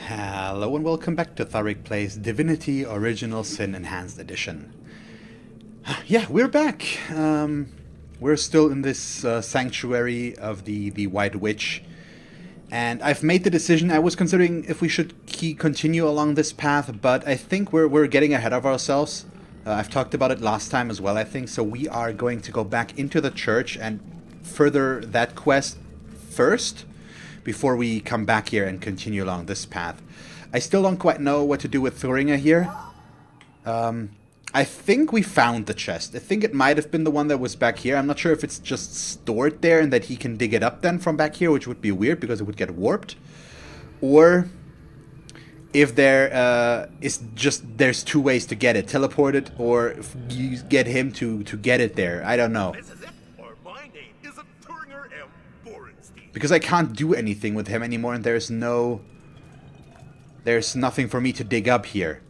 Hello and welcome back to Tharic Plays Divinity Original Sin Enhanced Edition. Yeah, we're back. We're still in this sanctuary of the White Witch. And I've made the decision. I was considering if we should continue along this path, but I think we're getting ahead of ourselves. I've talked about it last time as well, I think. So we are going to go back into the church and further that quest first, before we come back here and continue along this path. I still don't quite know what to do with Thuringa here. I think we found the chest. I think it might have been the one that was back here. I'm not sure if it's just stored there and that he can dig it up then from back here, which would be weird because it would get warped. Or if there there's two ways to get it. Teleport it, or if you get him to get it there. I don't know. Because I can't do anything with him anymore, and there's nothing for me to dig up here.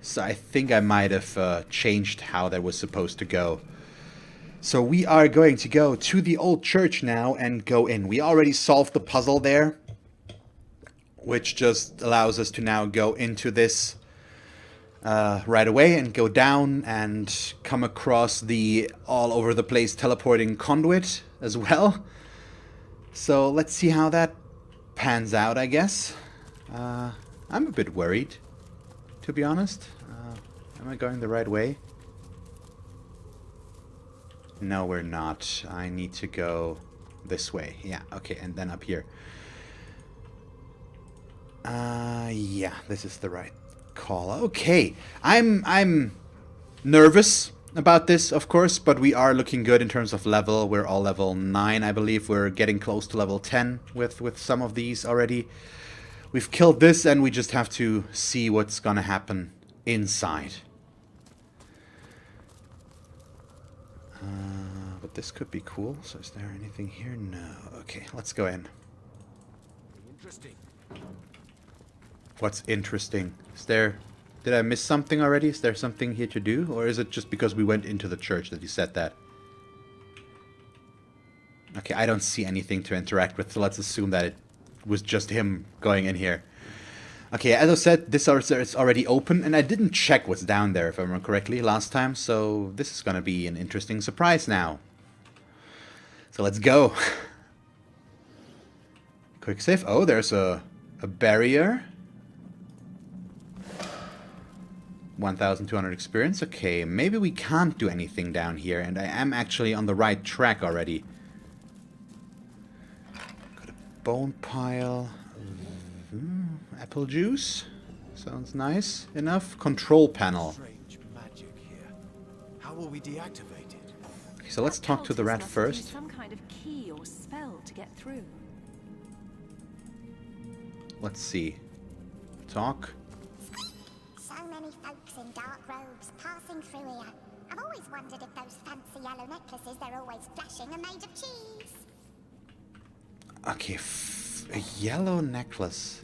So I think I might have changed how that was supposed to go. So we are going to go to the old church now and go in. We already solved the puzzle there, which just allows us to now go into this right away and go down and come across the all over the place teleporting conduit as well. So let's see how that pans out, I guess. I'm a bit worried, to be honest. Am I going the right way? No, we're not. I need to go this way. Yeah, okay, and then up here. Yeah, this is the right call. Okay, I'm nervous about this, of course, but we are looking good in terms of level. We're all level 9, I believe. We're getting close to level 10 with some of these already. We've killed this, and we just have to see what's gonna happen inside. But this could be cool. So is there anything here? No. Okay, let's go in. Interesting. What's interesting? Is there... Did I miss something already? Is there something here to do? Or is it just because we went into the church that you said that? Okay, I don't see anything to interact with, so let's assume that it was just him going in here. Okay, as I said, this is already open, and I didn't check what's down there, if I remember correctly, last time, so this is going to be an interesting surprise now. So let's go. Quick save. Oh, there's a barrier. 1,200 experience. Okay, maybe we can't do anything down here, and I am actually on the right track already. Got a bone pile. Apple juice. Sounds nice enough. Control panel. Strange magic here. How will we deactivate it? Okay, so let's talk to the rat first. Some kind of key or spell to get through. Let's see. Talk. In dark robes passing through here. I've always wondered if those fancy yellow necklaces they're always flashing are made of cheese. Okay, a yellow necklace.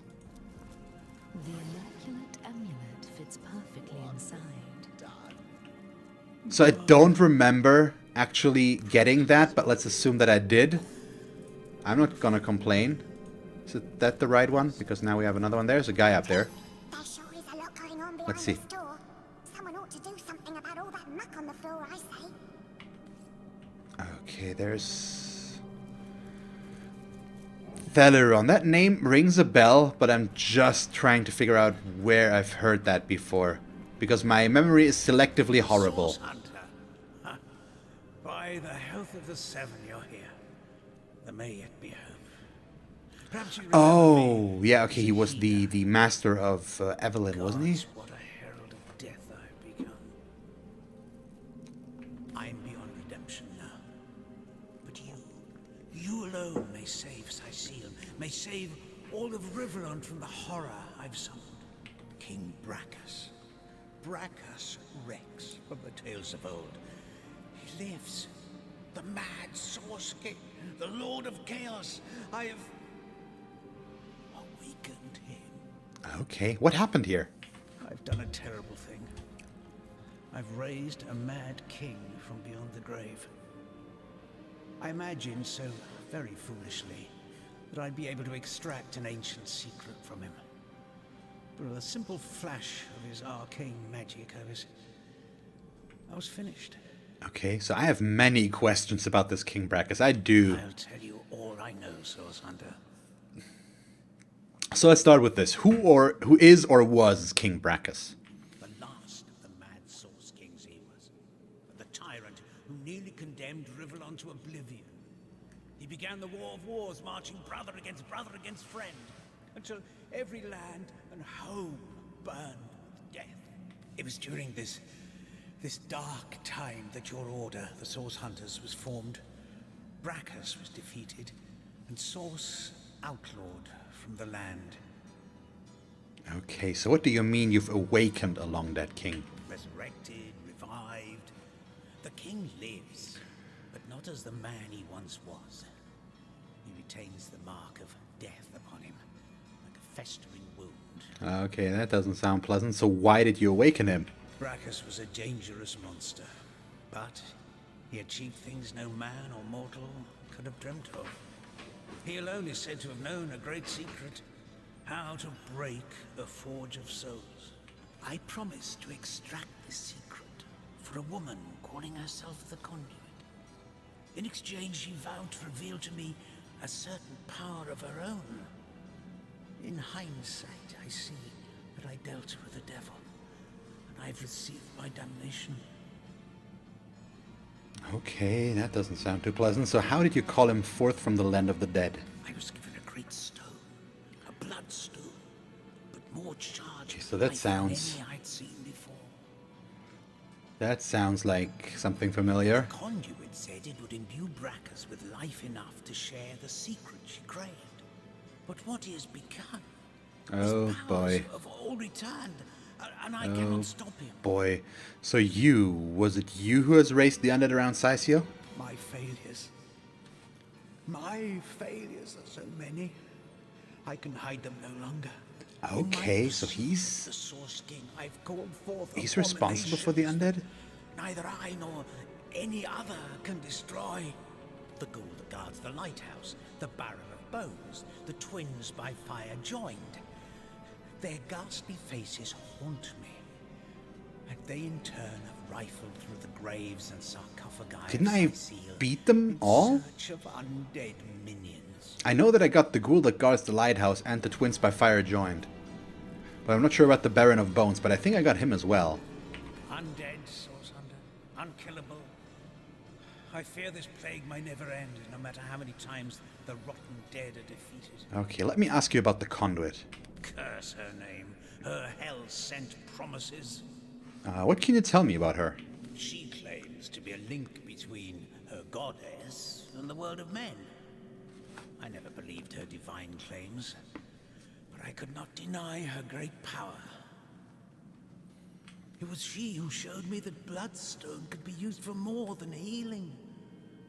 The immaculate amulet fits perfectly inside. So I don't remember actually getting that, but let's assume that I did. I'm not gonna complain. Is that the right one? Because now we have another one. There's a guy up there. There sure is a lot going on behind Let's see. this door. Someone ought to do something about all that muck on the floor, I say. Okay, there's... Theleron. That name rings a bell, but I'm just trying to figure out where I've heard that before. Because my memory is selectively horrible. Source Hunter. Huh. By the health of the 7, you're here. There may yet be hope. Perhaps you remember Oh, me. yeah, okay, he was the master of Evelyn, wasn't he? Gods, what a herald of death I've become. I'm beyond redemption now. But you alone may save Sicile, may save all of Riverland from the horror I've summoned. King Braccus. Braccus Rex from the tales of old. He lives. The mad Source King, the Lord of Chaos. I have awakened him. Okay, what happened here? I've done a terrible thing. I've raised a mad king from beyond the grave. I imagined so very foolishly that I'd be able to extract an ancient secret from him. But with a simple flash of his arcane magic, I was finished. Okay, so I have many questions about this King Braccus. I do. I'll tell you all I know, Source Hunter. So let's start with this. Who is or was King Braccus? The last of the mad Source Kings he was. The tyrant who nearly condemned Rivellon to oblivion. He began the War of Wars, marching brother against friend, until every land and home burned with death. It was during this dark time that your order, the Source Hunters, was formed. Braccus was defeated, and Source outlawed from the land. Okay, so what do you mean you've awakened along that king? Resurrected, revived. The king lives, but not as the man he once was. He retains the mark of death upon him, like a festering wound. Okay, that doesn't sound pleasant. So why did you awaken him? Braccus was a dangerous monster, but he achieved things no man or mortal could have dreamt of. He alone is said to have known a great secret, how to break a forge of souls. I promised to extract this secret for a woman calling herself the Conduit. In exchange, she vowed to reveal to me a certain power of her own. In hindsight, I see that I dealt with the devil, and I've received my damnation. Okay, that doesn't sound too pleasant. So how did you call him forth from the land of the dead? I was given a great stone, a bloodstone, but more charged Okay, so that than sounds... any I'd seen before. That sounds like something familiar. The Conduit said it would imbue Braccus with life enough to share the secret she craved. But what he has become, Oh his powers boy. have all returned, and I cannot stop him. Boy. So was it you who has raised the undead around Sisio? My failures. My failures are so many. I can hide them no longer. Okay, In my so pursuit he's... the Source King, I've called forth He's responsible for the undead? neither I nor any other can destroy. The ghoul that guards the lighthouse, the Baron of Bones, the twins by fire joined. Their ghastly faces haunt me, and they in turn have rifled through the graves and sarcophagi. Didn't I of Sicil beat them in all? search of undead minions. I know that I got the ghoul that guards the lighthouse and the twins by fire joined. But I'm not sure about the Baron of Bones, but I think I got him as well. Undead, Source Hunter, unkillable. I fear this plague may never end, no matter how many times the rotten dead are defeated. Okay, let me ask you about the Conduit. Curse her name, her hell-sent promises. What can you tell me about her? She claims to be a link between her goddess and the world of men. I never believed her divine claims, but I could not deny her great power. It was she who showed me that Bloodstone could be used for more than healing.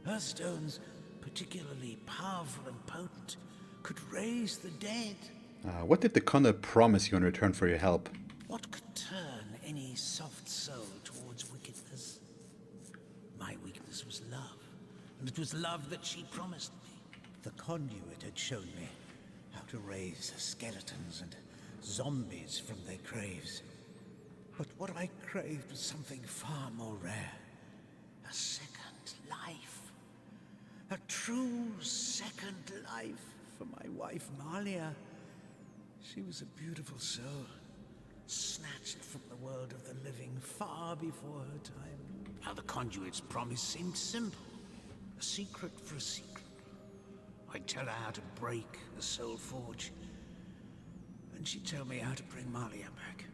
Her stones, particularly powerful and potent, could raise the dead. What did the Conduit promise you in return for your help? What could turn any soft soul towards wickedness? My weakness was love, and it was love that she promised me. The Conduit had shown me how to raise skeletons and zombies from their graves. But what I craved was something far more rare. A second life. A true second life for my wife, Malia. She was a beautiful soul, snatched from the world of the living far before her time. Now the Conduit's promise seemed simple. A secret for a secret. I'd tell her how to break the soul forge, and she'd tell me how to bring Malia back.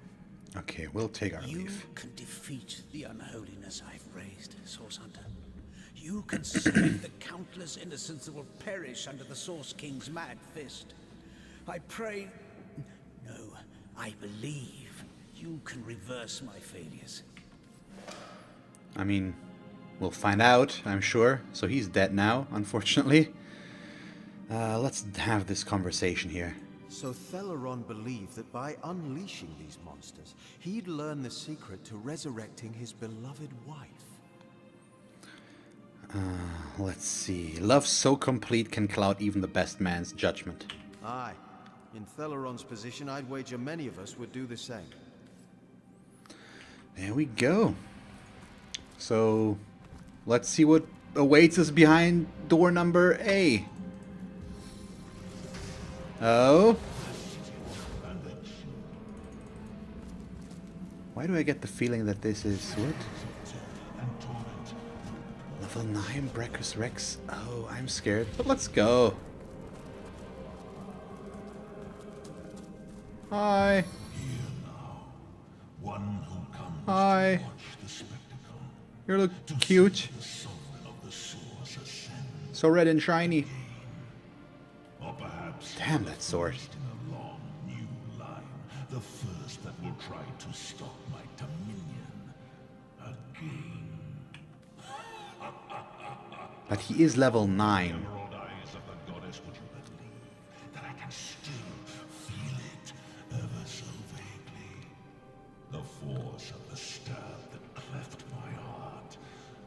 Okay, we'll take our You leave. can defeat the unholiness I've raised, Source Hunter. You can save the countless innocents that will perish under the Source King's mad fist. I pray... No, I believe you can reverse my failures. I mean, we'll find out, I'm sure. So he's dead now, unfortunately. Let's have this conversation here. So Theleron believed that by unleashing these monsters, he'd learn the secret to resurrecting his beloved wife. Let's see. Love so complete can cloud even the best man's judgment. Aye. In Theleron's position, I'd wager many of us would do the same. There we go. So, let's see what awaits us behind door number A. Oh. Why do I get the feeling that this is... what? Level 9 Braccus Rex. Oh, I'm scared. But let's go. Hi. Hi. You look cute. So red and shiny. Damn that sword. The first that will try to stop my dominion again. But he is level 9. Emerald eyes of the goddess, would you believe that I can still feel it ever so vaguely? The force of the stab that cleft my heart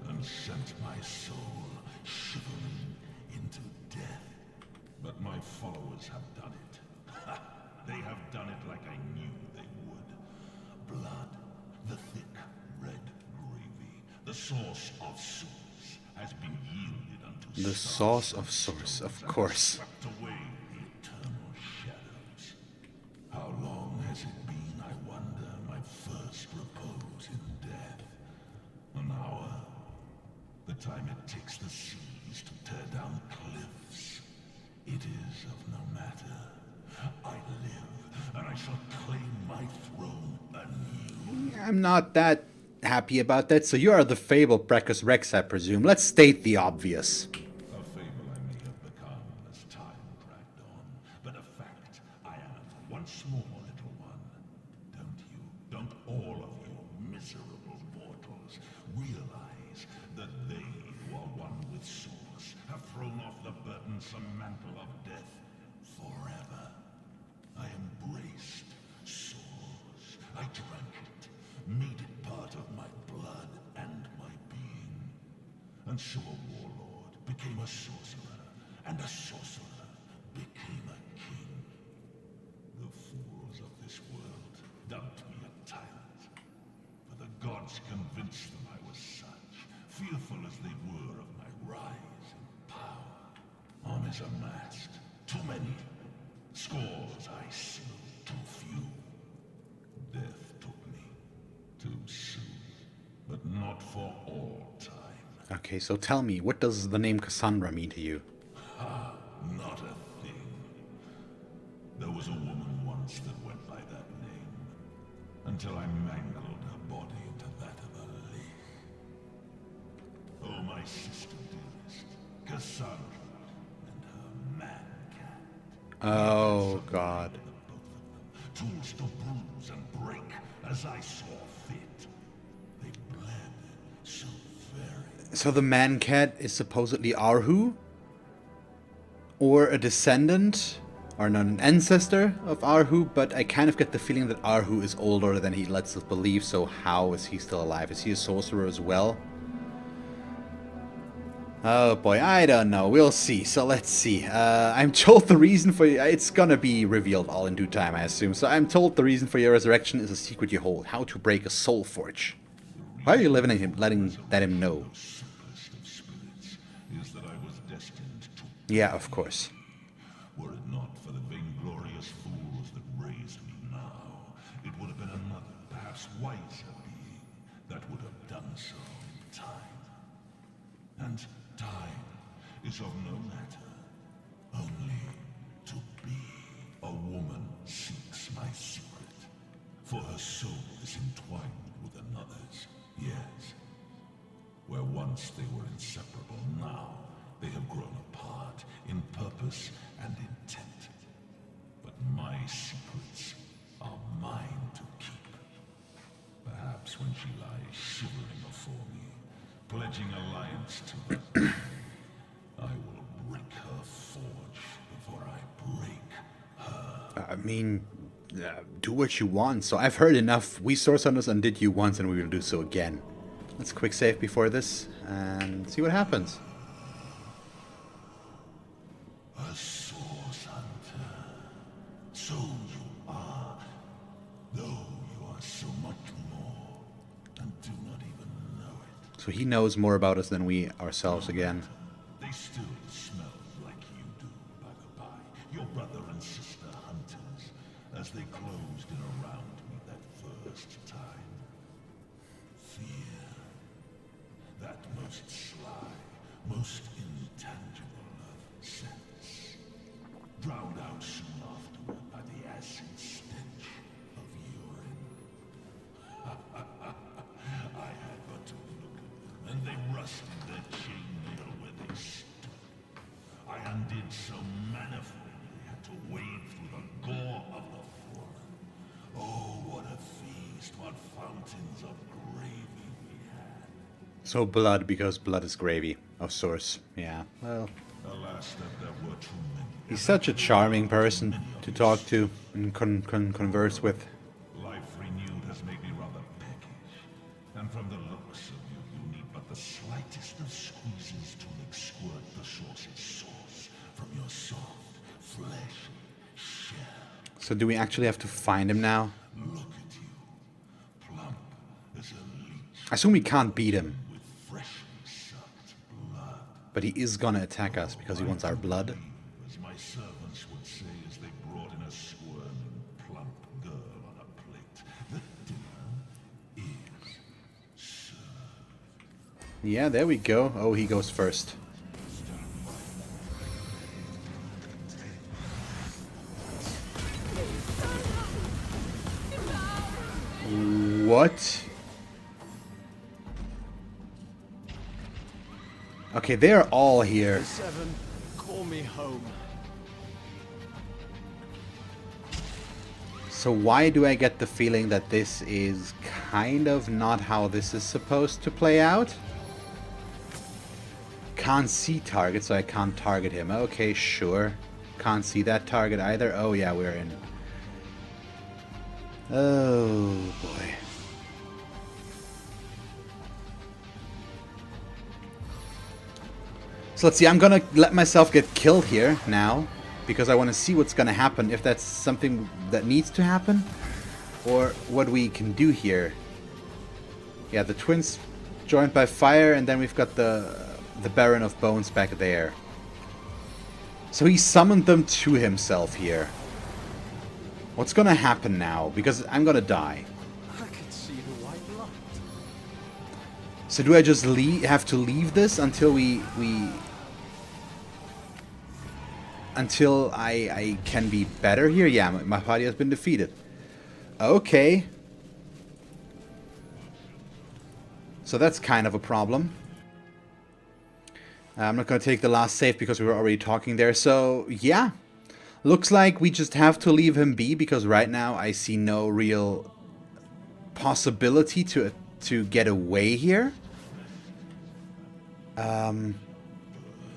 and sent my soul shivering into death. But my followers have done it. They have done it like I knew they would. Blood, the thick red gravy, the source of source, has been yielded unto The sauce of source, of course. swept away the eternal shadows. How long has it been, I wonder, my first repose in death? An hour. The time it takes the seas to tear down cliffs. It is of no matter. I live, and I shall claim my throne anew. I'm not that happy about that. So you are the fabled Braccus Rex, I presume. Let's state the obvious. A fable I may have become as time dragged on, but a fact I am once more, little one. Don't all of you miserable mortals realize that they who are one with Source have thrown off the burdensome mantle of death forever? I embraced Source. I drank it, made it part of my blood and my being. And so a warlord became a sorcerer, and a sorcerer became a king. The fools of this world dubbed me a tyrant, but the gods convinced them I was such, fearful as they were of my rise in power. Armies amassed, too many. Scores I slew, too few. Death took me, too soon, but not for all time. Okay, so tell me, what does the name Cassandra mean to you? Not a thing. There was a woman once that went by that name, until I mangled her body into that of a leaf. Oh, my sister dearest, Cassandra, and her man cat. Oh, God. Tools to bruise and break as I saw fit. They bled so very. So the man cat is supposedly Arhu? Or a descendant? Or not an ancestor of Arhu? But I kind of get the feeling that Arhu is older than he lets us believe, so how is he still alive? Is he a sorcerer as well? Oh boy, I don't know. We'll see. So let's see. I'm told the reason for it's gonna be revealed all in due time, I assume. So I'm told the reason for your resurrection is a secret you hold: how to break a soul forge. Why are you letting him know? Simplest of spirits is that I was destined to. Yeah, of course. Were it not for the vainglorious fools that raised me now, it would have been another, perhaps wiser being that would have done so in time. And time is of no matter, only to be. A woman seeks my secret, for her soul is entwined with another's, yes. Where once they were inseparable, now they have grown apart in purpose and intent. But my secrets are mine to keep. Perhaps when she lies shivering before me, pledging alliance to her, I will break her forge before I break her. I mean, do what you want. So I've heard enough. We source on us and did you once, and we will do so again. Let's quick save before this and see what happens. A source hunter, So he knows more about us than we ourselves again. They still smell like you do, by the by. Your brother and sister hunters, as they closed in around me that first time. Fear. That most sly, most intangible of sense. Drowned out soon afterward by the acid stench of urine. I had but to look at them, and they rusted their chainmail where they stood. I undid so manifold they had to wade through the gore of the fallen. Oh, what a feast, what fountains of gravy we had. So blood, because blood is gravy, of source. Yeah, well... Alas, that there were too many. He's such a charming person to talk to and converse with. Life renewed has made me rather peckish. And from the looks of you, you need but the slightest of squeezes to make squirt the sauce's sauce from your soft, fleshy shell. So do we actually have to find him now? Look at you, plump as a leech I assume we can't beat him, with freshly sucked blood. but he is gonna attack us because he wants our blood. As my servants would say as they brought in a squirming, plump girl on a plate, the dinner is served. Yeah, there we go. Oh, he goes first. What? Okay, they're all here. 7, call me home. So why do I get the feeling that this is kind of not how this is supposed to play out? Can't see target, so I can't target him. Okay, sure. Can't see that target either. Oh yeah, we're in. Oh boy. So let's see, I'm gonna let myself get killed here now, because I want to see what's gonna happen, if that's something that needs to happen, or what we can do here. Yeah, the twins joined by fire, and then we've got the Baron of Bones back there. So he summoned them to himself here. What's gonna happen now? Because I'm gonna die. I can see the white light. So do I just have to leave this until until I can be better here? Yeah, my party has been defeated. Okay. So that's kind of a problem. I'm not going to take the last save because we were already talking there. So, yeah. Looks like we just have to leave him be, because right now I see no real possibility to get away here.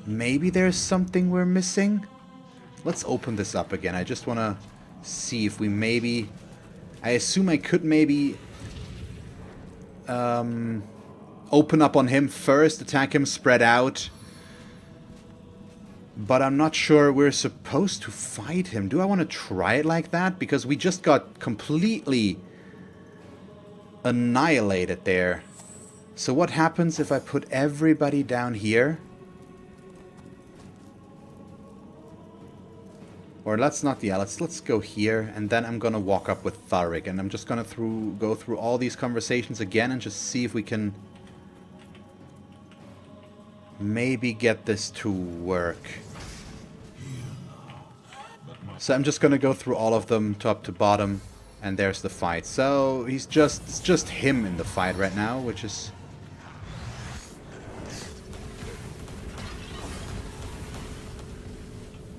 Maybe there's something we're missing. Let's open this up again. I just want to see if we maybe... I assume I could maybe open up on him first, attack him, spread out. But I'm not sure we're supposed to fight him. Do I want to try it like that? Because we just got completely annihilated there. So what happens if I put everybody down here? Or let's not, yeah, let's go here, and then I'm gonna walk up with Tharik, and I'm just gonna go through all these conversations again and just see if we can maybe get this to work. So I'm just gonna go through all of them, top to bottom, and there's the fight. So it's just him in the fight right now, which is...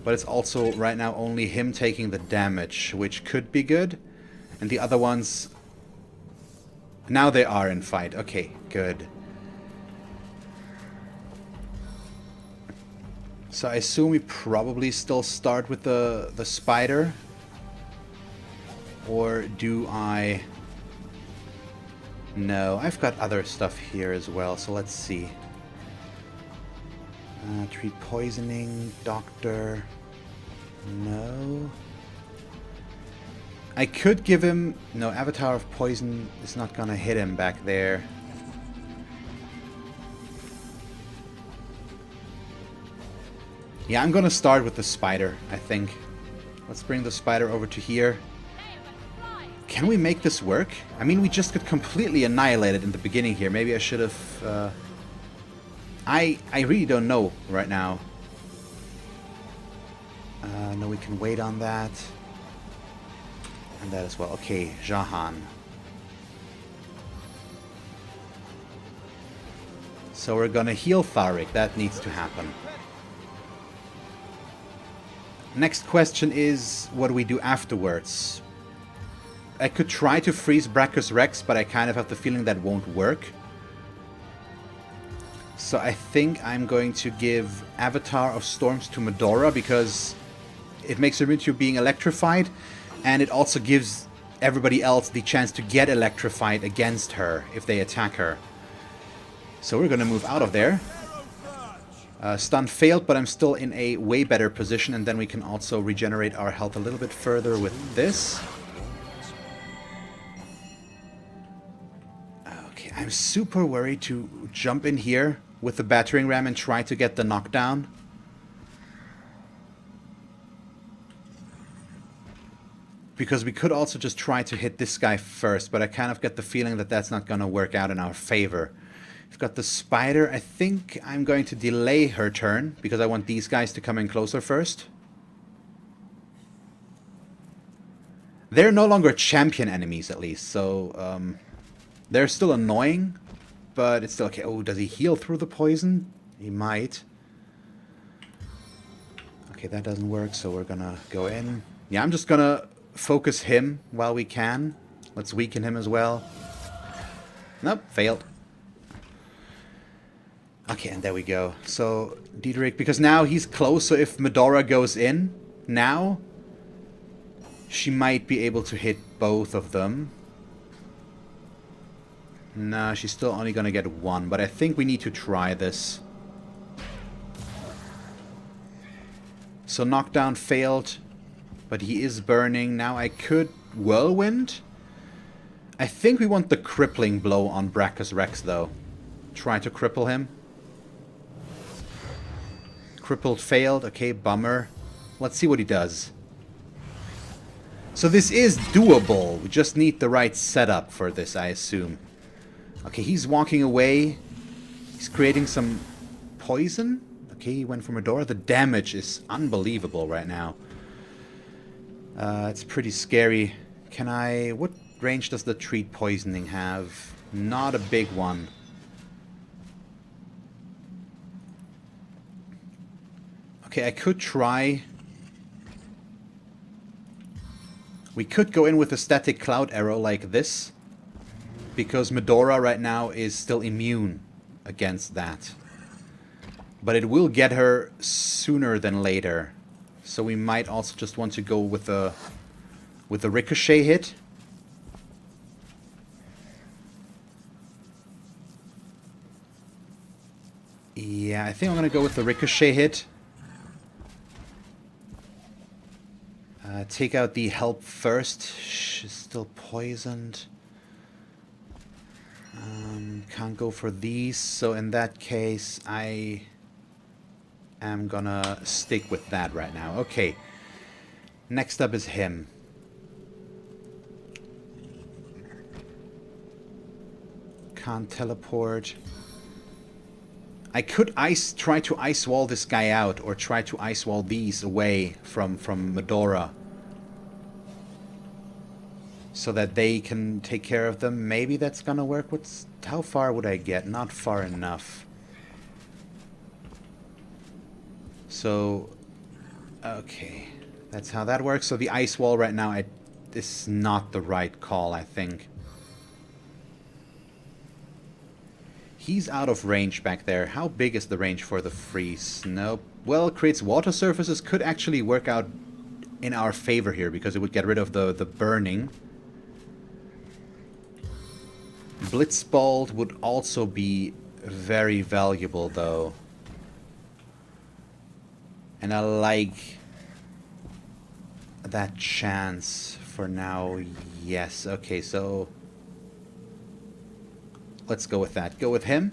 But it's also right now only him taking the damage, which could be good. And the other ones... Now they are in fight. Okay, good. So I assume we probably still start with the spider. Or do I... No, I've got other stuff here as well, so let's see. Treat poisoning, doctor. No. I could give him... No, Avatar of Poison is not gonna hit him back there. Yeah, I'm gonna start with the spider, I think. Let's bring the spider over to here. Can we make this work? I mean, we just got completely annihilated in the beginning here. Maybe I should have... I really don't know right now. No, we can wait on that. And that as well. Okay, Jahan. So we're gonna heal Tharik. That needs to happen. Next question is, what do we do afterwards? I could try to freeze Braccus Rex, but I kind of have the feeling that won't work. So I think I'm going to give Avatar of Storms to Medora, because it makes her into being electrified, and it also gives everybody else the chance to get electrified against her if they attack her. So we're going to move out of there. Stun failed, but I'm still in a way better position, and then we can also regenerate our health a little bit further with this. Okay, I'm super worried to jump in here with the battering ram and try to get the knockdown. Because we could also just try to hit this guy first, but I kind of get the feeling that that's not going to work out in our favor. We've got the spider. I think I'm going to delay her turn, because I want these guys to come in closer first. They're no longer champion enemies, at least, so they're still annoying, but it's still okay. Oh, does he heal through the poison? He might. Okay, that doesn't work, so we're gonna go in. Yeah, I'm just gonna focus him while we can. Let's weaken him as well. Nope, failed. Okay, and there we go. So, Diederik, because now he's close, so if Medora goes in now, she might be able to hit both of them. No, she's still only gonna get one, but I think we need to try this. So knockdown failed, but he is burning. Now I could whirlwind. I think we want the crippling blow on Braccus Rex, though. Try to cripple him. Crippled failed. Okay, bummer. Let's see what he does. So this is doable. We just need the right setup for this, I assume. Okay, he's walking away. He's creating some poison. Okay, he went for Medora. The damage is unbelievable right now. It's pretty scary. Can I... What range does the treat poisoning have? Not a big one. Okay, I could try... We could go in with a static cloud arrow like this, because Medora right now is still immune against that. But it will get her sooner than later. So we might also just want to go with a ricochet hit. Yeah, I think I'm going to go with the ricochet hit. Take out the help first. She's still poisoned. Can't go for these, so in that case I am gonna stick with that right now. Okay, next up is him. Can't teleport. I could try to ice wall this guy out, or try to ice wall these away from Medora, so that they can take care of them. Maybe that's gonna work. How far would I get? Not far enough. So, okay, that's how that works. So the ice wall right now, is not the right call, I think. He's out of range back there. How big is the range for the freeze? Nope. Well, creates water surfaces. Could actually work out in our favor here, because it would get rid of the burning. Blitzbolt would also be very valuable, though. And I like that chance for now. Yes, okay, so let's go with that. Go with him.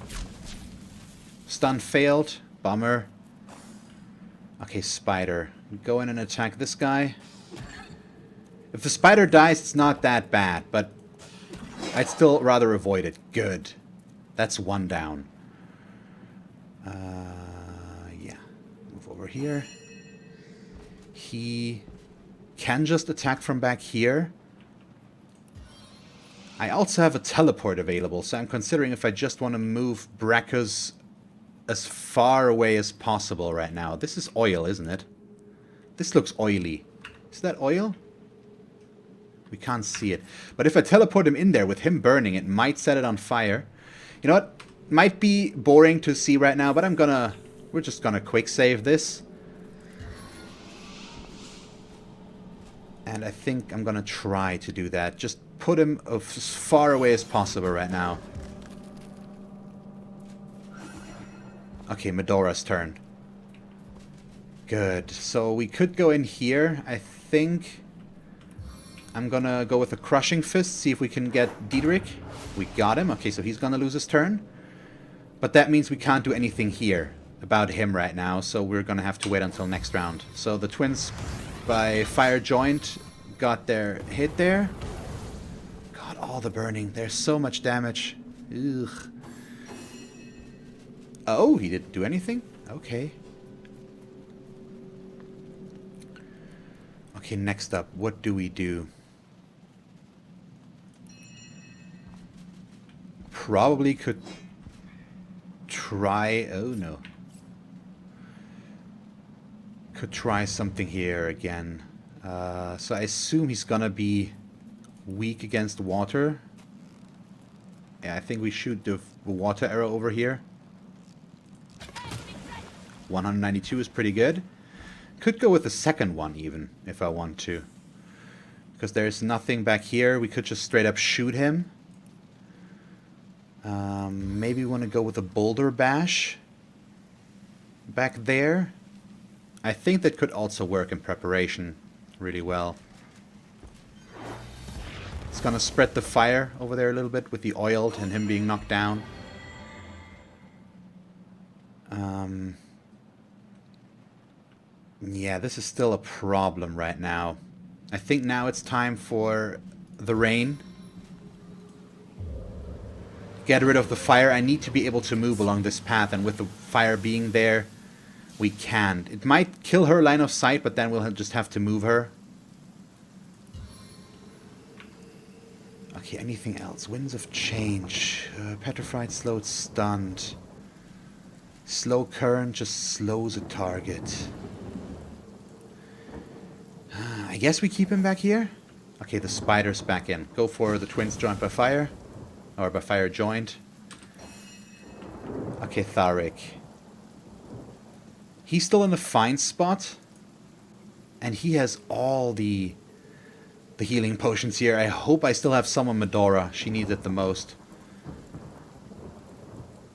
Stun failed. Bummer. Okay, spider. Go in and attack this guy. If the spider dies, it's not that bad, but I'd still rather avoid it. Good. That's one down. Yeah. Move over here. He can just attack from back here. I also have a teleport available, so I'm considering if I just want to move Braccus as far away as possible right now. This is oil, isn't it? This looks oily. Is that oil? We can't see it. But if I teleport him in there with him burning, it might set it on fire. You know what? Might be boring to see right now, but we're just gonna quick save this. And I think I'm gonna try to do that. Just put him as far away as possible right now. Okay, Medora's turn. Good. So we could go in here. I think I'm gonna go with a Crushing Fist, see if we can get Diedrich. We got him. Okay, so he's gonna lose his turn. But that means we can't do anything here about him right now, so we're gonna have to wait until next round. So the twins by Fire Joint got their hit there. God, all the burning. There's so much damage. Ugh. Oh, he didn't do anything? Okay. Okay, next up, what do we do? Probably could try... Oh, no. Could try something here again. So I assume he's gonna be weak against water. Yeah, I think we shoot the water arrow over here. 192 is pretty good. Could go with the second one even, if I want to. Because there's nothing back here. We could just straight up shoot him. Maybe we want to go with a boulder bash. Back there. I think that could also work in preparation really well. It's gonna spread the fire over there a little bit with the oil and him being knocked down. Yeah, this is still a problem right now. I think now it's time for the rain. Get rid of the fire. I need to be able to move along this path, and with the fire being there, we can't. It might kill her line of sight, but then we'll just have to move her. Okay, anything else? Winds of Change. Petrified, slowed, stunned. Slow current just slows a target. I guess we keep him back here. Okay, the spider's back in. Go for the twins joined by fire. Or by fire joined. Okay, Tharik. He's still in a fine spot. And he has all the healing potions here. I hope I still have some on Medora. She needs it the most.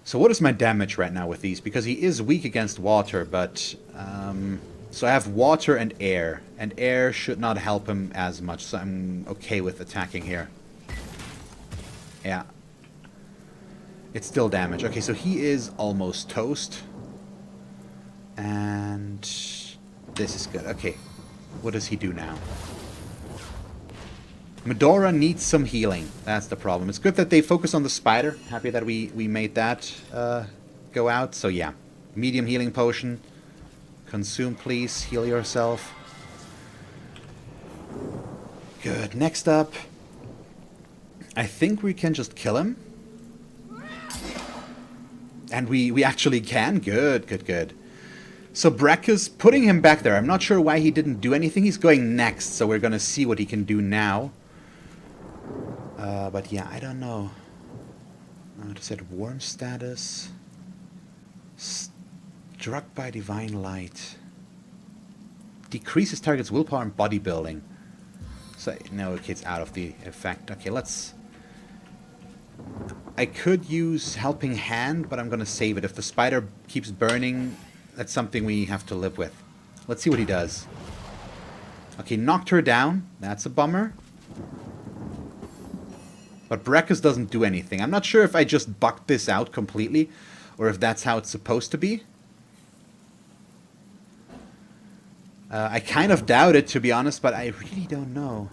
So what is my damage right now with these? Because he is weak against water, but... so I have water and air. And air should not help him as much, so I'm okay with attacking here. Yeah. It's still damage. Okay, so he is almost toast. And... this is good. Okay. What does he do now? Medora needs some healing. That's the problem. It's good that they focus on the spider. Happy that we made that go out. So yeah. Medium healing potion. Consume, please. Heal yourself. Good. Next up. I think we can just kill him. And we actually can. Good, good, good. So Braccus, putting him back there. I'm not sure why he didn't do anything. He's going next, so we're going to see what he can do now. But yeah, I don't know. To set warm status. Struck by divine light. Decreases target's willpower and bodybuilding. So, no, it's out of the effect. Okay, let's... I could use Helping Hand, but I'm going to save it. If the spider keeps burning, that's something we have to live with. Let's see what he does. Okay, knocked her down. That's a bummer. But Braccus doesn't do anything. I'm not sure if I just bucked this out completely, or if that's how it's supposed to be. I kind of doubt it, to be honest, but I really don't know.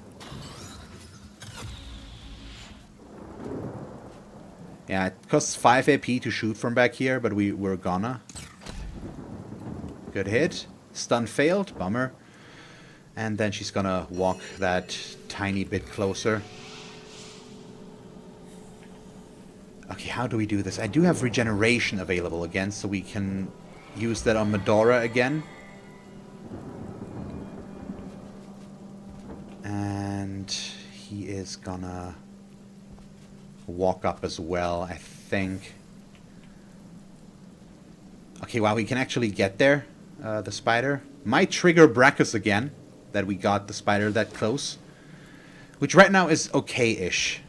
Yeah, it costs 5 AP to shoot from back here, but we're gonna. Good hit. Stun failed. Bummer. And then she's gonna walk that tiny bit closer. Okay, how do we do this? I do have regeneration available again, so we can use that on Medora again. And he is gonna walk up as well, I think. Okay, wow, we can actually get there, the spider. Might trigger Braccus again, that we got the spider that close. Which right now is okay-ish.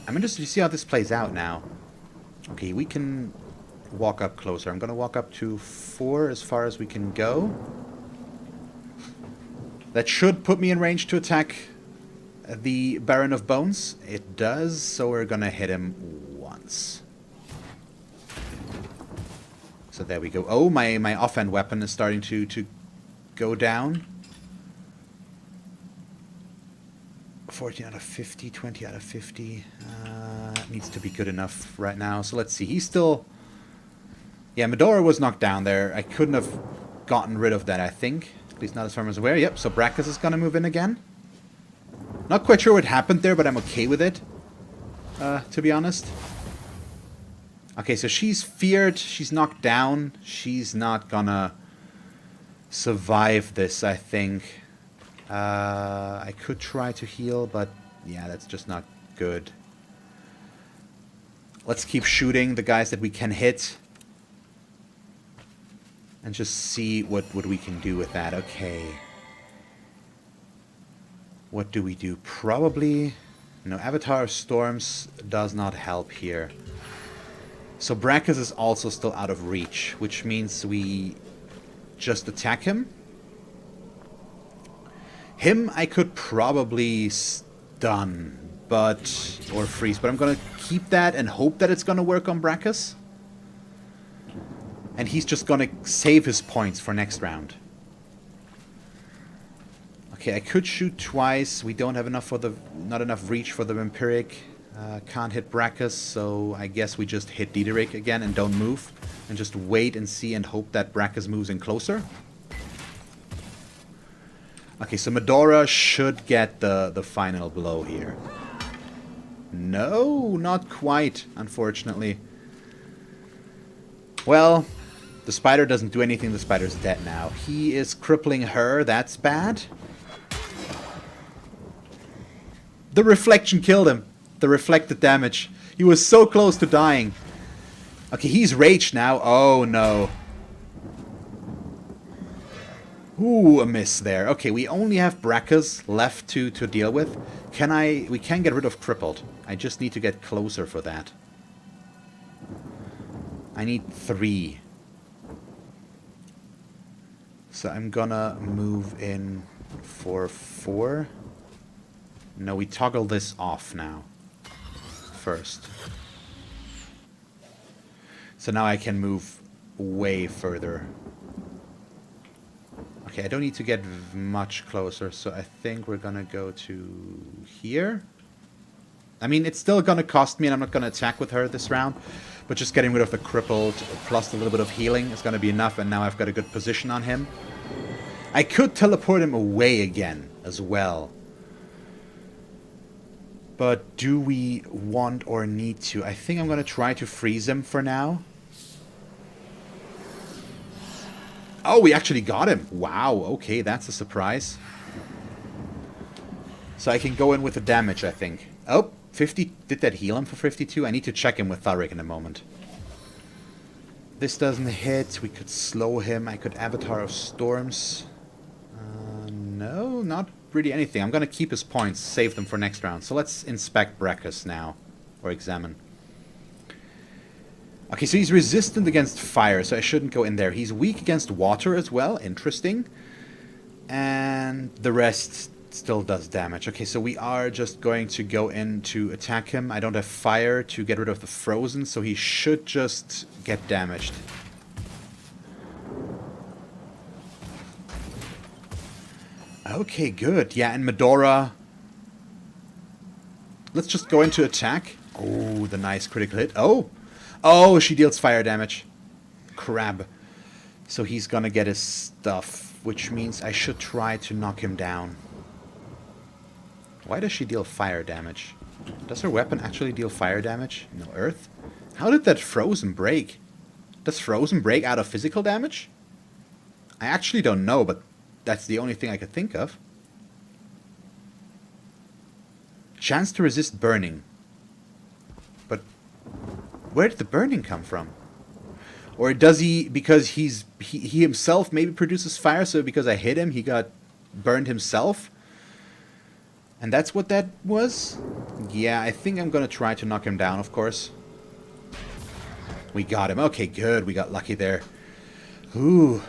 I'm interested to see how this plays out now. Okay, we can walk up closer. I'm gonna walk up to 4 as far as we can go. That should put me in range to attack the Baron of Bones. It does, so we're gonna hit him once. So there we go. Oh, my offhand weapon is starting to go down. 14 out of 50, 20 out of 50. Needs to be good enough right now. So let's see. He's still... Yeah, Medora was knocked down there. I couldn't have gotten rid of that, I think. At least not as far as I'm aware. Yep, so Braccus is going to move in again. Not quite sure what happened there, but I'm okay with it. To be honest. Okay, so she's feared. She's knocked down. She's not gonna survive this, I think. I could try to heal, but yeah, that's just not good. Let's keep shooting the guys that we can hit. And just see what we can do with that. Okay. What do we do? Probably... No, Avatar of Storms does not help here. So Braccus is also still out of reach, which means we just attack him. Him I could probably stun, or freeze, but I'm gonna keep that and hope that it's gonna work on Braccus. And he's just gonna save his points for next round. Okay, I could shoot twice. We don't have enough for the... Not enough reach for the Vampiric. Can't hit Braccus, so I guess we just hit Diederik again and don't move. And just wait and see and hope that Braccus moves in closer. Okay, so Medora should get the final blow here. No, not quite, unfortunately. Well, the spider doesn't do anything. The spider's dead now. He is crippling her. That's bad. The reflection killed him. The reflected damage. He was so close to dying. Okay, he's raged now. Oh, no. Ooh, a miss there. Okay, we only have Braccus left to deal with. We can get rid of Crippled. I just need to get closer for that. I need 3. So I'm gonna move in for 4. No, we toggle this off now. First. So now I can move way further. Okay, I don't need to get much closer, so I think we're gonna go to here. I mean, it's still gonna cost me, and I'm not gonna attack with her this round, but just getting rid of the crippled plus a little bit of healing is gonna be enough, and now I've got a good position on him. I could teleport him away again as well. But do we want or need to? I think I'm gonna try to freeze him for now. Oh, we actually got him. Wow, okay, that's a surprise. So I can go in with the damage, I think. Oh, 50. Did that heal him for 52? I need to check him with Tharic in a moment. This doesn't hit. We could slow him. I could Avatar of Storms. No, not really anything. I'm going to keep his points, save them for next round. So let's inspect Braccus now. Or examine. Okay, so he's resistant against fire, so I shouldn't go in there. He's weak against water as well. Interesting. And the rest still does damage. Okay, so we are just going to go in to attack him. I don't have fire to get rid of the frozen, so he should just get damaged. Okay, good. Yeah, and Medora. Let's just go into attack. Oh, the nice critical hit. Oh! Oh, she deals fire damage. Crab. So he's gonna get his stuff, which means I should try to knock him down. Why does she deal fire damage? Does her weapon actually deal fire damage? No, earth? How did that frozen break? Does frozen break out of physical damage? I actually don't know, but that's the only thing I could think of. Chance to resist burning. But where did the burning come from? Or does he, because he himself maybe produces fire, so because I hit him, he got burned himself? And that's what that was? Yeah, I think I'm gonna try to knock him down, of course. We got him. Okay, good. We got lucky there. Ooh.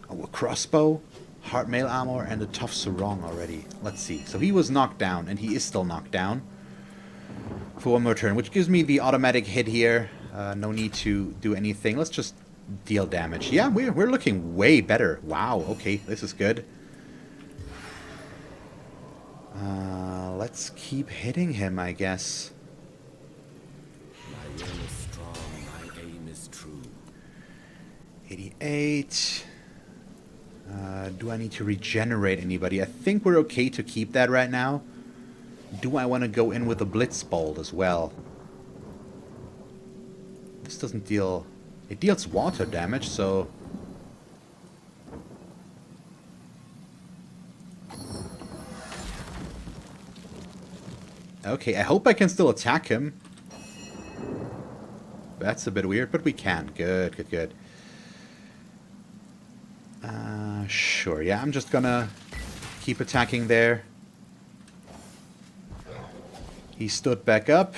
Oh, a crossbow, heart mail armor, and a tough sarong already. Let's see. So he was knocked down, and he is still knocked down for one more turn, which gives me the automatic hit here. No need to do anything. Let's just deal damage. Yeah, we're looking way better. Wow, okay, this is good. Let's keep hitting him, I guess. My will is strong, my aim is true. 88. Do I need to regenerate anybody? I think we're okay to keep that right now. Do I want to go in with a Blitzbolt as well? This doesn't deal... It deals water damage, so... Okay, I hope I can still attack him. That's a bit weird, but we can. Good, good, good. Sure, yeah, I'm just gonna keep attacking there. He stood back up.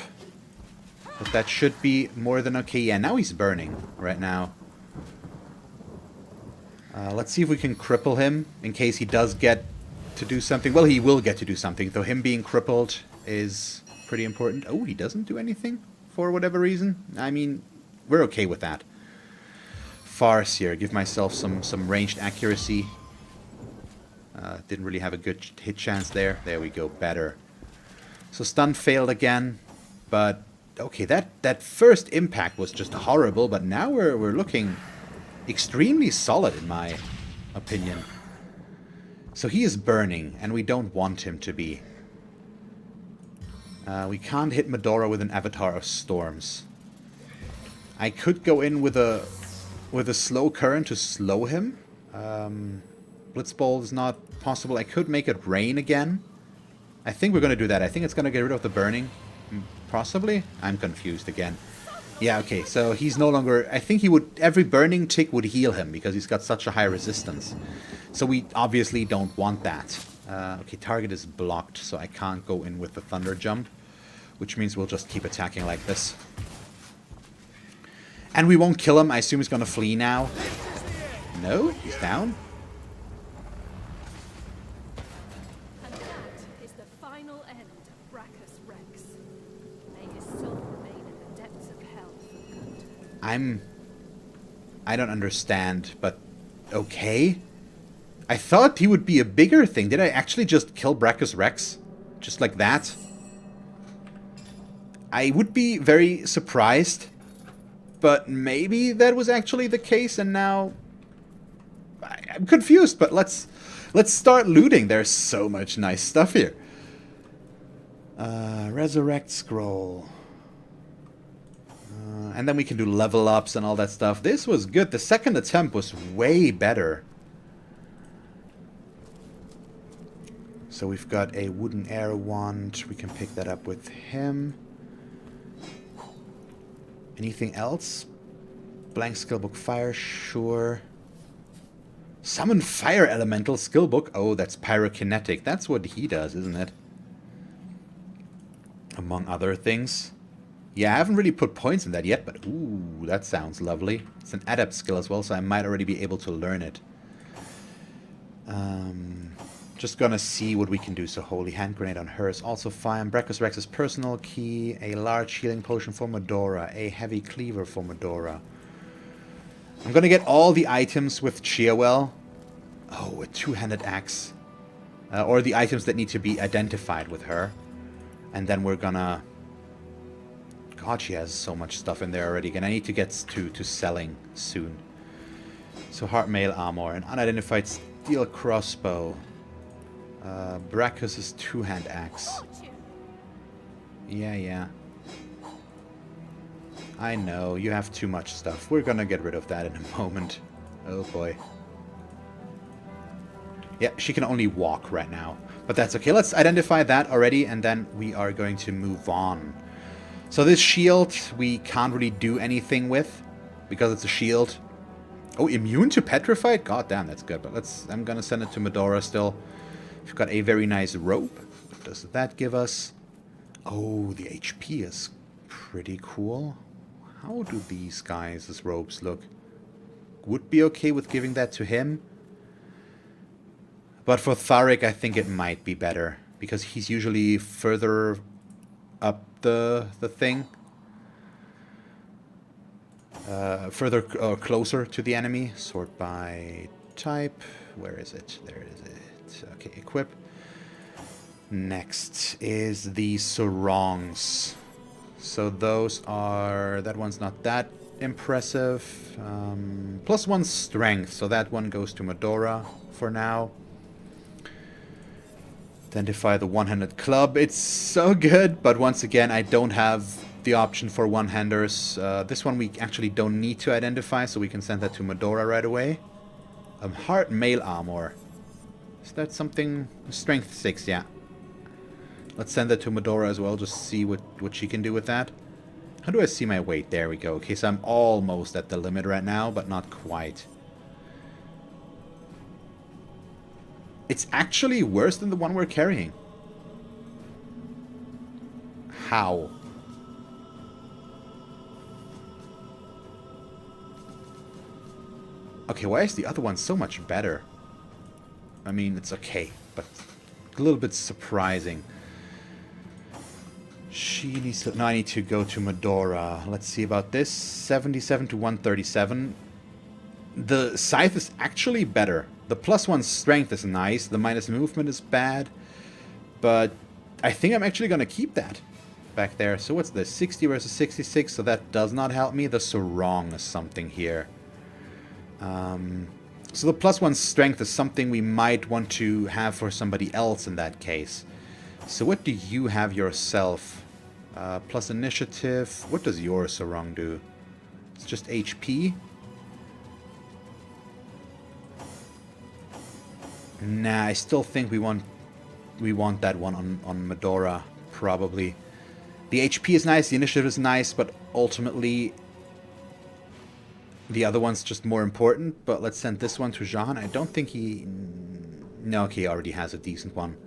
But that should be more than okay. Yeah, now he's burning right now. Let's see if we can cripple him in case he does get to do something. Well, he will get to do something, though him being crippled is pretty important. Oh, he doesn't do anything for whatever reason. I mean, we're okay with that. Farseer, give myself some ranged accuracy. Didn't really have a good hit chance there. There we go, better. So stun failed again, but okay, that first impact was just horrible, but now we're looking extremely solid in my opinion. So he is burning, and we don't want him to be. We can't hit Medora with an Avatar of Storms. I could go in with a slow current to slow him. Blitzbolt is not possible. I could make it rain again. I think we're going to do that. I think it's going to get rid of the burning. Possibly? I'm confused again. Yeah, okay, so he's no longer... I think he would... Every burning tick would heal him because he's got such a high resistance. So we obviously don't want that. Okay, target is blocked, so I can't go in with the Thunder Jump. Which means we'll just keep attacking like this. And we won't kill him. I assume he's going to flee now. No, he's down. And that is the final end of Braccus Rex. May his soul remain in the depths of hell for good. I don't understand, but okay. I thought he would be a bigger thing. Did I actually just kill Braccus Rex? Just like that? I would be very surprised, but maybe that was actually the case, and now I'm confused. But let's start looting. There's so much nice stuff here. Resurrect scroll, and then we can do level ups and all that stuff. This was good. The second attempt was way better. So we've got a wooden air wand. We can pick that up with him. Anything else? Blank skillbook fire, sure. Summon fire elemental skillbook. Oh, that's pyrokinetic. That's what he does, isn't it? Among other things. Yeah, I haven't really put points in that yet, but ooh, that sounds lovely. It's an adept skill as well, so I might already be able to learn it. Just gonna see what we can do. So Holy Hand Grenade on her is also fine. Braccus Rex's personal key. A large healing potion for Medora. A heavy cleaver for Medora. I'm gonna get all the items with Cheerwell. Oh, a two-handed axe. Or the items that need to be identified with her. And then we're gonna... God, she has so much stuff in there already. Gonna need to get to selling soon. So hard mail armor. An unidentified steel crossbow. Braccus' two-hand axe. Yeah. I know, you have too much stuff. We're gonna get rid of that in a moment. Oh boy. Yeah, she can only walk right now. But that's okay. Let's identify that already, and then we are going to move on. So this shield, we can't really do anything with, because it's a shield. Oh, immune to petrified? God damn, that's good. But I'm gonna send it to Medora still. We've got a very nice rope. What does that give us? Oh, the HP is pretty cool. How do these guys' robes look? Would be okay with giving that to him. But for Tharik, I think it might be better. Because he's usually further up the thing. Closer to the enemy. Sort by type. Where is it? There is it. Okay, equip. Next is the sarongs. So those are... That one's not that impressive. +1 strength. So that one goes to Medora for now. Identify the one-handed club. It's so good, but once again, I don't have the option for one-handers. This one we actually don't need to identify, so we can send that to Medora right away. Hard mail armor. Is that something? Strength 6, yeah. Let's send that to Medora as well, just see what she can do with that. How do I see my weight? There we go. Okay, so I'm almost at the limit right now, but not quite. It's actually worse than the one we're carrying. How? Okay, why is the other one so much better? I mean, it's okay, but a little bit surprising. She needs to... No, I need to go to Medora. Let's see about this. 77 to 137. The scythe is actually better. The +1 strength is nice. The minus movement is bad. But I think I'm actually going to keep that back there. So what's this? 60 versus 66. So that does not help me. The sarong is something here. So the +1 strength is something we might want to have for somebody else in that case. So what do you have yourself? Plus initiative. What does your sarong do? It's just HP. Nah, I still think we want that one on Medora, probably. The HP is nice, the initiative is nice, but ultimately the other one's just more important. But let's send this one to Jean. I don't think he... No, okay, he already has a decent one.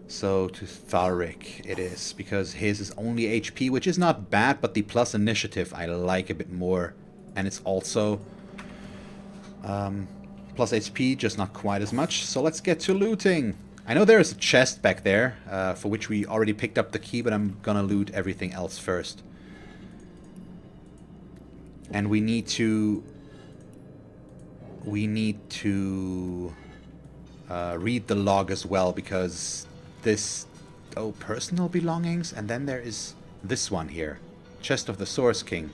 So to Tharik it is, because his is only HP, which is not bad, but the plus initiative I like a bit more. And it's also... plus HP, just not quite as much. So let's get to looting. I know there is a chest back there, for which we already picked up the key, but I'm gonna loot everything else first. And we need to read the log as well, because this... Oh, personal belongings? And then there is this one here. Chest of the Source King.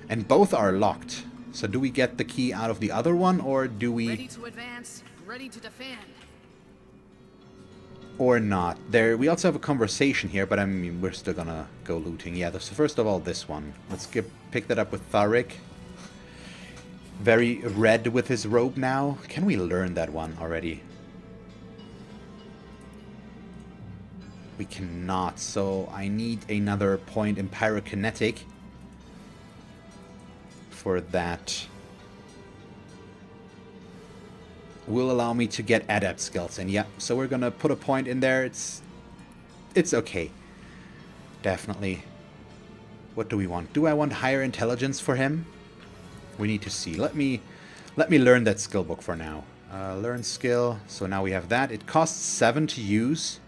And both are locked. So do we get the key out of the other one, or do we... Ready to advance, ready to defend. Or not. There, we also have a conversation here, but I mean, we're still gonna go looting. Yeah, so first of all, this one. Let's pick that up with Tharik. Very red with his robe now. Can we learn that one already? We cannot, so I need another point in pyrokinetic for that. Will allow me to get adept skills in. Yep, so we're gonna put a point in there. It's okay. Definitely. What do we want? Do I want higher intelligence for him? We need to see. Let me learn that skill book for now. Learn skill. So now we have that. It costs 7 to use.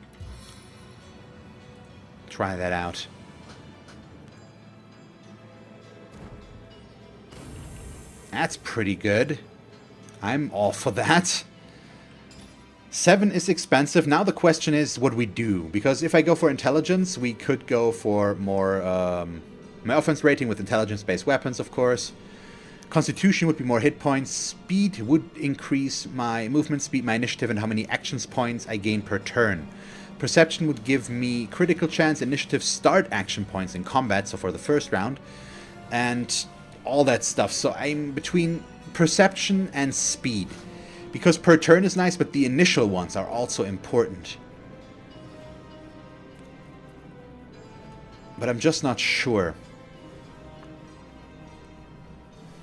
Try that out. That's pretty good. I'm all for that. 7 is expensive. Now the question is what we do. Because if I go for intelligence, we could go for more... my offense rating with intelligence-based weapons, of course. Constitution would be more hit points. Speed would increase my movement speed, my initiative, and how many actions points I gain per turn. Perception would give me critical chance, initiative, start action points in combat, so for the first round. And all that stuff. So I'm between perception and speed. Because per turn is nice, but the initial ones are also important. But I'm just not sure.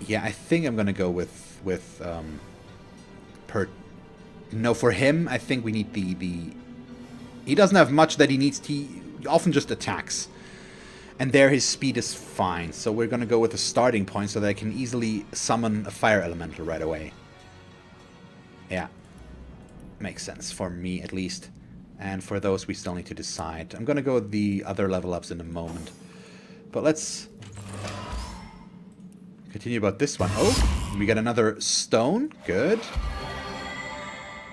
Yeah, I think I'm gonna go with No, for him, I think we need the... He doesn't have much that he needs. He often just attacks. And there his speed is fine. So we're gonna go with a starting point so that I can easily summon a fire elemental right away. Yeah. Makes sense, for me at least. And for those we still need to decide. I'm gonna go with the other level ups in a moment. But let's continue about this one. Oh, we got another stone. Good.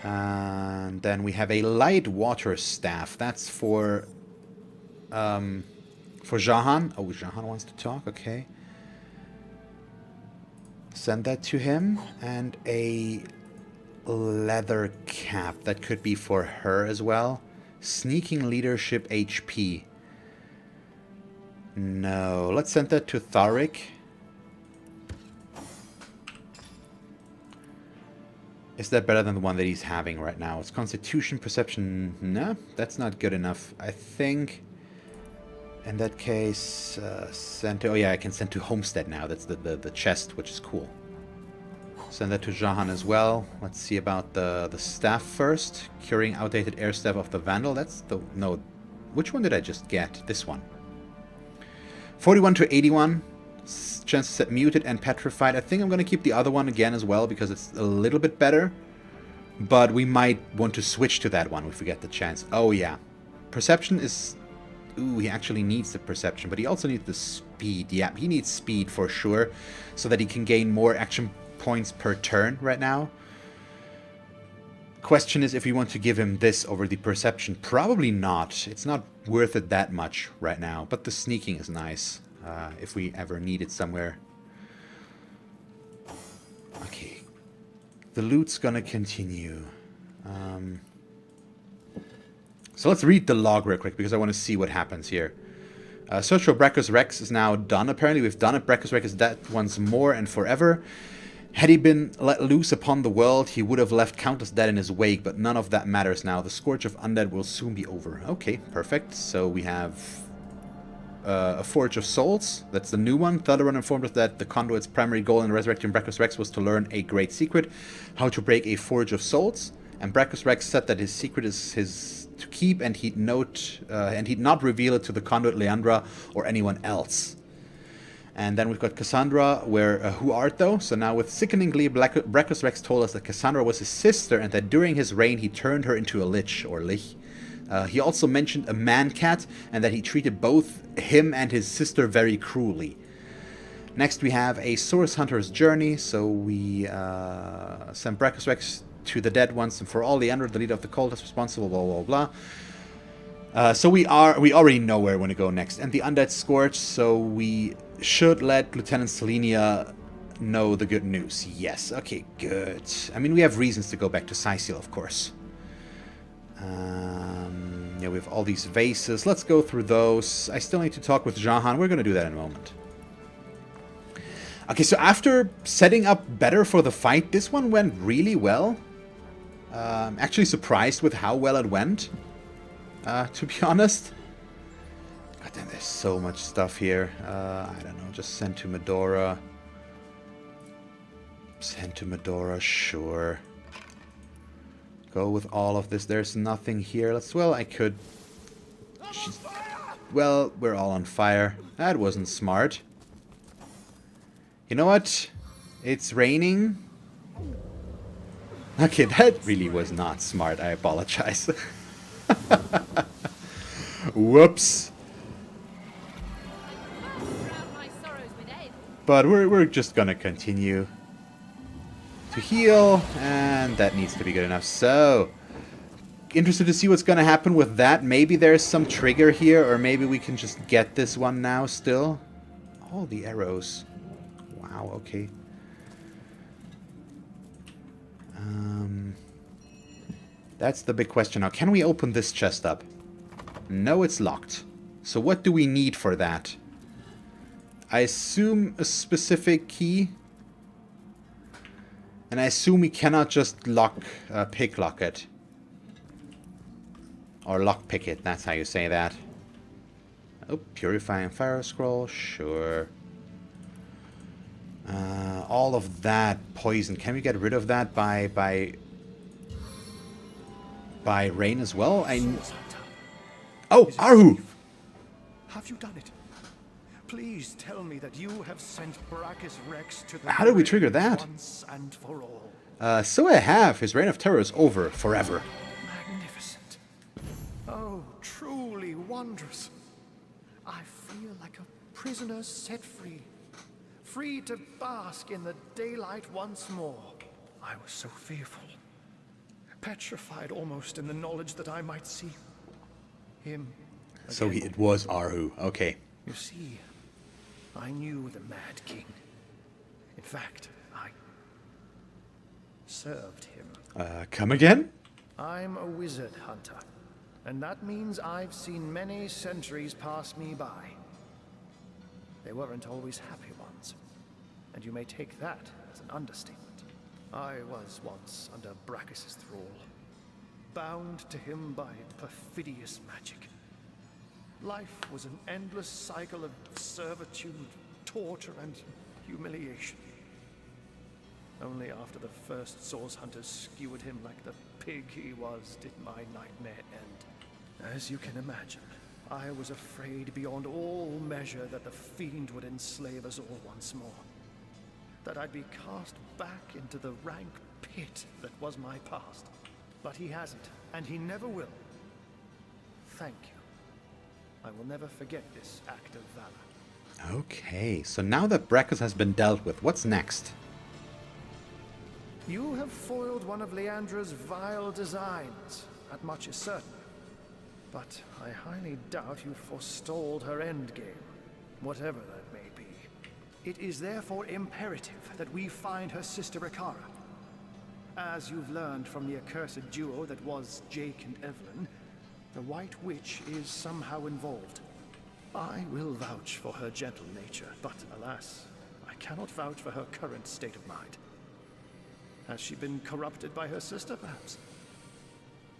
And then we have a light water staff. That's for Jahan. Oh, Jahan wants to talk. Okay. Send that to him. And a leather cap. That could be for her as well. Sneaking leadership HP. No. Let's send that to Tharik. Is that better than the one that he's having right now? It's Constitution, Perception. No, that's not good enough. I think in that case, send to... Oh yeah, I can send to Homestead now. That's the chest, which is cool. Send that to Jahan as well. Let's see about the staff first. Curing outdated air staff of the Vandal. That's the... No. Which one did I just get? This one. 41 to 81. Chance to set muted and petrified. I think I'm going to keep the other one again as well because it's a little bit better. But we might want to switch to that one if we get the chance. Oh yeah. Perception is... Ooh, he actually needs the perception, but he also needs the speed. Yeah, he needs speed for sure, so that he can gain more action points per turn right now. Question is if we want to give him this over the perception. Probably not. It's not worth it that much right now, but the sneaking is nice. If we ever need it somewhere. Okay. The loot's gonna continue. So let's read the log real quick because I want to see what happens here. Search for Braccus Rex is now done. Apparently we've done it. Braccus Rex is dead once more and forever. Had he been let loose upon the world, he would have left countless dead in his wake, but none of that matters now. The scourge of undead will soon be over. Okay, perfect. So we have a Forge of Souls. That's the new one. Thunderrun informed us that the Conduit's primary goal in resurrecting Braccus Rex was to learn a great secret, how to break a Forge of Souls. And Braccus Rex said that his secret is his to keep, and he'd not reveal it to the Conduit Leandra or anyone else. And then we've got Cassandra, where who art thou? So now with sickening glee, Braccus Rex told us that Cassandra was his sister, and that during his reign he turned her into a lich or lich. He also mentioned a man-cat, and that he treated both him and his sister very cruelly. Next we have a Source Hunter's Journey, so we send Braccus Rex to the dead once and for all. Leander, the leader of the cult, is responsible, blah, blah, blah. So we already know where we want to go next. And the Undead Scourge, so we should let Lieutenant Selenia know the good news. Yes, okay, good. I mean, we have reasons to go back to Sicil, of course. Yeah, we have all these vases. Let's go through those. I still need to talk with Jahan. We're going to do that in a moment. Okay, so after setting up better for the fight, this one went really well. I'm actually surprised with how well it went, to be honest. God damn, there's so much stuff here. I don't know, just send to Medora. Send to Medora, sure. Go with all of this. There's nothing here. Well, I could... Well, we're all on fire. That wasn't smart. You know what? It's raining. Okay, that really was not smart. I apologize. Whoops. But we're just gonna continue. to heal, and that needs to be good enough. So, interested to see what's going to happen with that. Maybe there's some trigger here, or maybe we can just get this one now still. All the arrows. Wow, okay. That's the big question now. Can we open this chest up? No, it's locked. So what do we need for that? I assume a specific key. And I assume we cannot just pick lock it. Or lockpick it, that's how you say that. Oh, purifying fire scroll, sure. All of that poison. Can we get rid of that by rain as well? Oh, Arhu! Have you done it? Please tell me that you have sent Braccus Rex to the How did we trigger that? Once and for all. So I have. His reign of terror is over forever. Magnificent. Oh, truly wondrous. I feel like a prisoner set free. Free to bask in the daylight once more. I was so fearful. Petrified almost in the knowledge that I might see him again. So it was Arhu. Okay. You see, I knew the Mad King. In fact, I served him. Come again? I'm a wizard hunter, and that means I've seen many centuries pass me by. They weren't always happy ones, and you may take that as an understatement. I was once under Braccus's thrall, bound to him by perfidious magic. Life was an endless cycle of servitude, torture, and humiliation. Only after the first source hunters skewered him like the pig he was did my nightmare end. As you can imagine, I was afraid beyond all measure that the fiend would enslave us all once more. That I'd be cast back into the rank pit that was my past. But he hasn't, and he never will. Thank you. I will never forget this act of valor. Okay, so now that Braccus has been dealt with, what's next? You have foiled one of Leandra's vile designs. That much is certain. But I highly doubt you forestalled her endgame, whatever that may be. It is therefore imperative that we find her sister Ikara. As you've learned from the accursed duo that was Jake and Evelyn, the White Witch is somehow involved. I will vouch for her gentle nature, but alas, I cannot vouch for her current state of mind. Has she been corrupted by her sister, perhaps?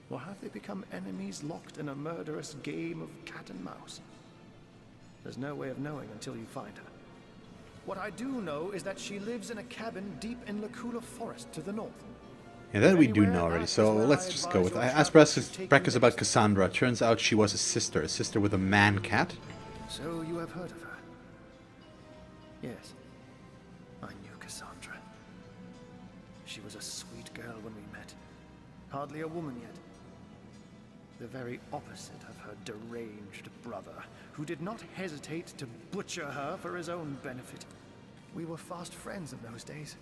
Or have they become enemies locked in a murderous game of cat and mouse? There's no way of knowing until you find her. What I do know is that she lives in a cabin deep in Lacula Forest to the north. Yeah, that we do know already, so let's just go with it. I asked Braccus about Cassandra. Turns out she was a sister with a man-cat. So you have heard of her? Yes, I knew Cassandra. She was a sweet girl when we met. Hardly a woman yet. The very opposite of her deranged brother, who did not hesitate to butcher her for his own benefit. We were fast friends in those days.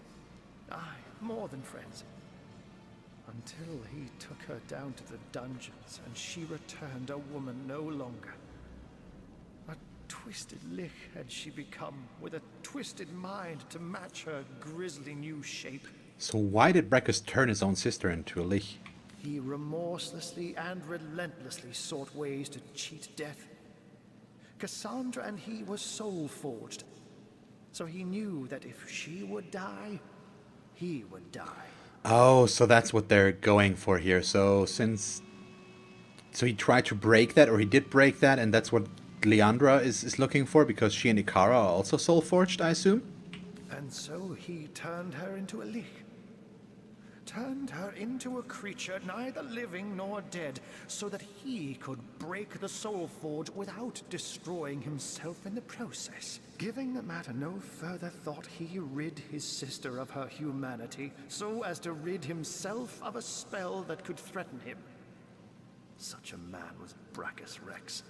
Aye, more than friends. Until he took her down to the dungeons, and she returned a woman no longer. A twisted lich had she become, with a twisted mind to match her grisly new shape. So why did Braccus turn his own sister into a lich? He remorselessly and relentlessly sought ways to cheat death. Cassandra and he were soul-forged, so he knew that if she would die, he would die. Oh, so that's what they're going for here. So he tried to break that, or he did break that, and that's what Leandra is looking for, because she and Ikara are also soul-forged, I assume? And so he turned her into a lich. Turned her into a creature neither living nor dead, so that he could break the soul forge without destroying himself in the process. Giving the matter no further thought, he rid his sister of her humanity, so as to rid himself of a spell that could threaten him. Such a man was Braccus Rex.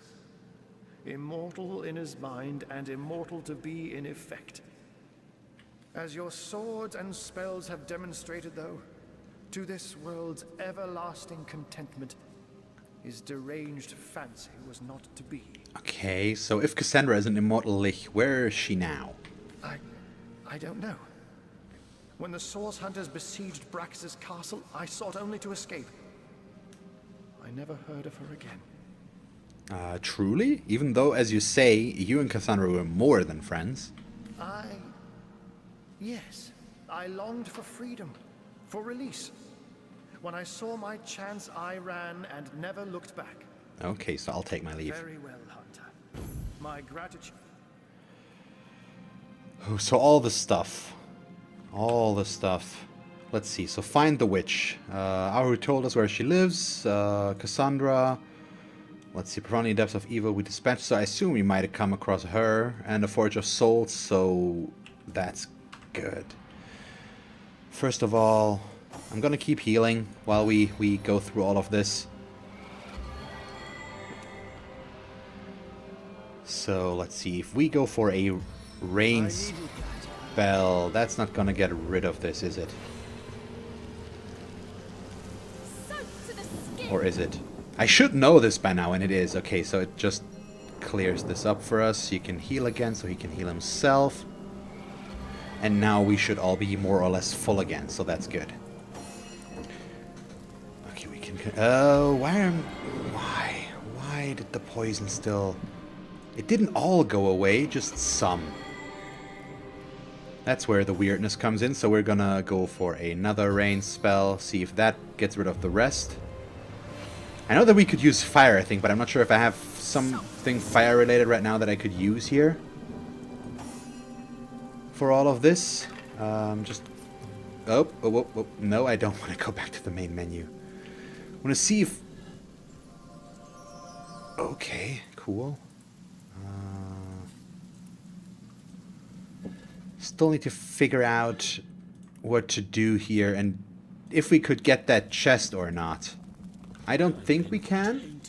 Immortal in his mind and immortal to be in effect. As your swords and spells have demonstrated, though, to this world's everlasting contentment, his deranged fancy was not to be. Okay, so if Cassandra is an immortal Lich, where is she now? I don't know. When the Source Hunters besieged Braccus' castle, I sought only to escape. I never heard of her again. Truly? Even though, as you say, you and Cassandra were more than friends. Yes, I longed for freedom, for release. When I saw my chance, I ran and never looked back. Okay, so I'll take my leave. Very well, Hunter. My gratitude. Oh, so all the stuff. All the stuff. Let's see, so find the witch. Auru told us where she lives. Cassandra. Let's see, profoundly depths of evil we dispatched. So I assume we might have come across her. And the Forge of Souls, so that's good. First of all, I'm gonna keep healing while we go through all of this. So let's see, if we go for a rain spell, that's not gonna get rid of this, is it? Or is it? I should know this by now, and it is. Okay, so it just clears this up for us. He can heal again, so he can heal himself. And now we should all be more or less full again, so that's good. Okay, we can... Oh, why did the poison still... It didn't all go away, just some. That's where the weirdness comes in, so we're gonna go for another rain spell, see if that gets rid of the rest. I know that we could use fire, I think, but I'm not sure if I have something fire-related right now that I could use here. For all of this. Just... Oh, no, I don't want to go back to the main menu. I want to see if... Okay, cool. Still need to figure out what to do here, and if we could get that chest or not. I don't think we can.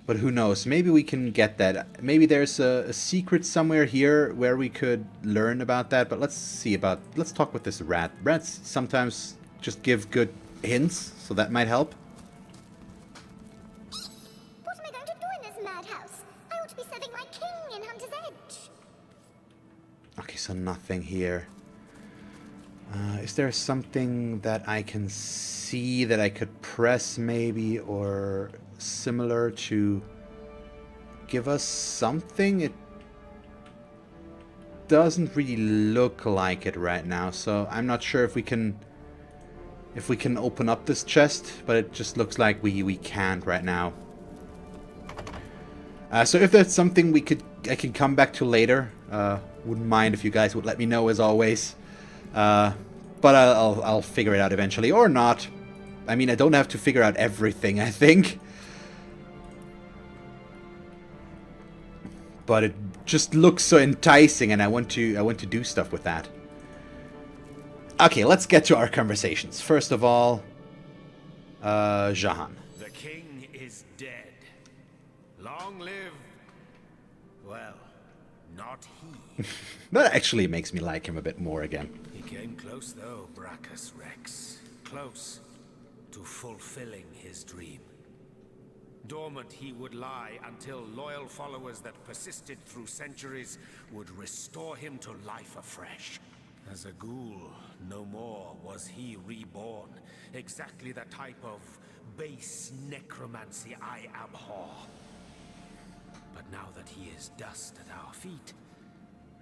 But who knows? Maybe we can get that. Maybe there's a secret somewhere here where we could learn about that. But let's see about... Let's talk with this rat. Rats sometimes just give good hints, so that might help. What am I going to do in this madhouse? I ought to be serving my king in Hunter's Edge. Okay, so nothing here. Is there something that I can see that I could press maybe, or similar to give us something? It doesn't really look like it right now, so I'm not sure if we can open up this chest, but it just looks like we can't right now. So if there's something I can come back to later, wouldn't mind if you guys would let me know as always. But I'll figure it out eventually, or not. I mean, I don't have to figure out everything, I think. But it just looks so enticing, and I want to do stuff with that. Okay, let's get to our conversations. First of all, Jahan. The king is dead. Long live... well, not he. That actually makes me like him a bit more again. He came close though, Braccus Rex. Close to fulfilling his dream. Dormant he would lie until loyal followers that persisted through centuries would restore him to life afresh. As a ghoul, no more was he reborn. Exactly the type of base necromancy I abhor. But now that he is dust at our feet,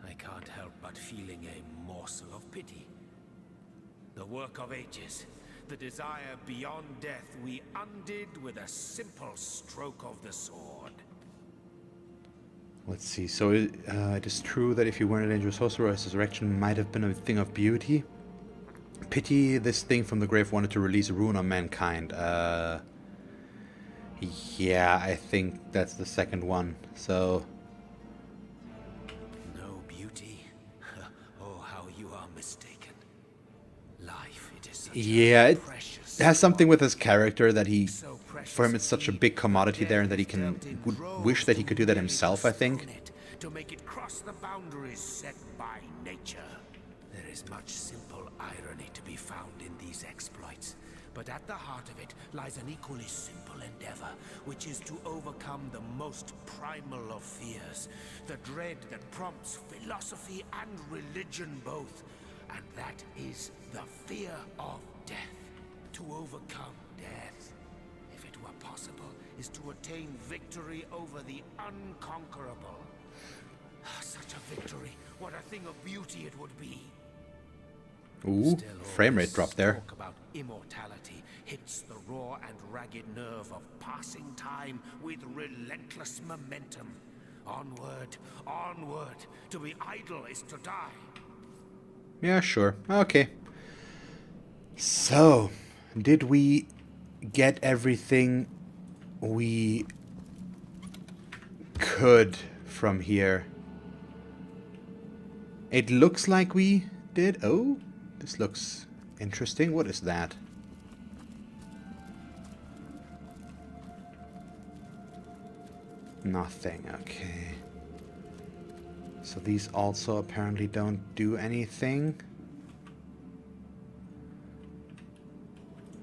I can't help but feeling a morsel of pity. The work of ages, the desire beyond death, we undid with a simple stroke of the sword. Let's see, so it is true that if you weren't a dangerous sorcerer, his resurrection might have been a thing of beauty. Pity this thing from the grave wanted to release a ruin on mankind. Yeah, I think that's the second one, so... No beauty? Oh, how you are mistaken. Life, it is such a precious... It has something with his character that he... For him, it's such a big commodity there, and that he would wish that he could do that himself, I think. to make it cross the boundaries set by nature. There is much simple irony to be found in these exploits, but at the heart of it lies an equally simple endeavor, which is to overcome the most primal of fears, the dread that prompts philosophy and religion both, and that is the fear of death. To overcome death, if it were possible, is to attain victory over the unconquerable. Such a victory, what a thing of beauty it would be. Ooh, Still, frame rate drop there. Talk about immortality hits the raw and ragged nerve of passing time with relentless momentum. Onward, onward. To be idle is to die. Yeah, sure. Okay. So, did we get everything we could from here? It looks like we did. Oh, this looks interesting. What is that? Nothing. Okay. So these also apparently don't do anything.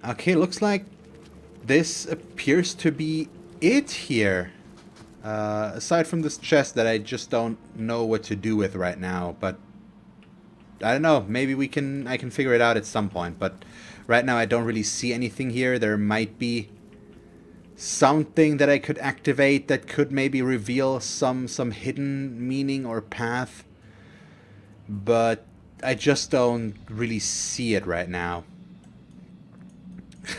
Okay, looks like this appears to be it here. Aside from this chest that I just don't know what to do with right now, but I don't know, maybe I can figure it out at some point, but right now I don't really see anything here. There might be something that I could activate that could maybe reveal some hidden meaning or path, but I just don't really see it right now.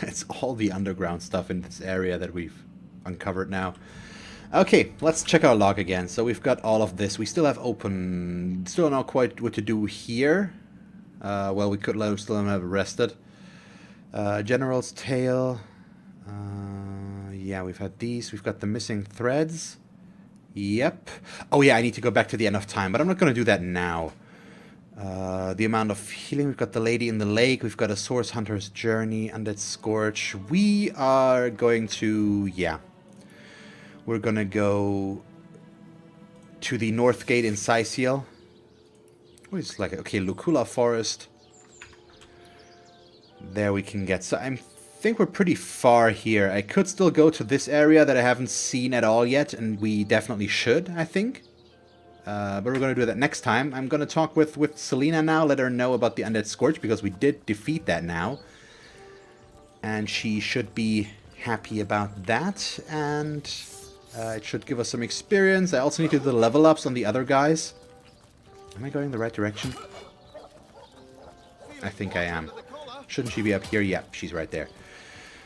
It's all the underground stuff in this area that we've uncovered now. Okay, let's check our log again. So we've got all of this. We still have open... Still don't know quite what to do here. Well, we could still have arrested. General's Tale. Yeah, we've had these. We've got the missing threads. Yep. Oh yeah, I need to go back to the end of time, but I'm not going to do that now. The amount of healing. We've got the Lady in the Lake. We've got a Source Hunter's Journey, Undead Scourge. We are going to... Yeah. We're going to go to the North Gate in Syciel. What is like... Okay, Lucula Forest. There we can get... So I think we're pretty far here. I could still go to this area that I haven't seen at all yet, and we definitely should, I think. But we're going to do that next time. I'm going to talk with Selena now, let her know about the Undead Scourge, because we did defeat that now. And she should be happy about that, and it should give us some experience. I also need to do the level ups on the other guys. Am I going the right direction? I think I am. Shouldn't she be up here? Yep, she's right there.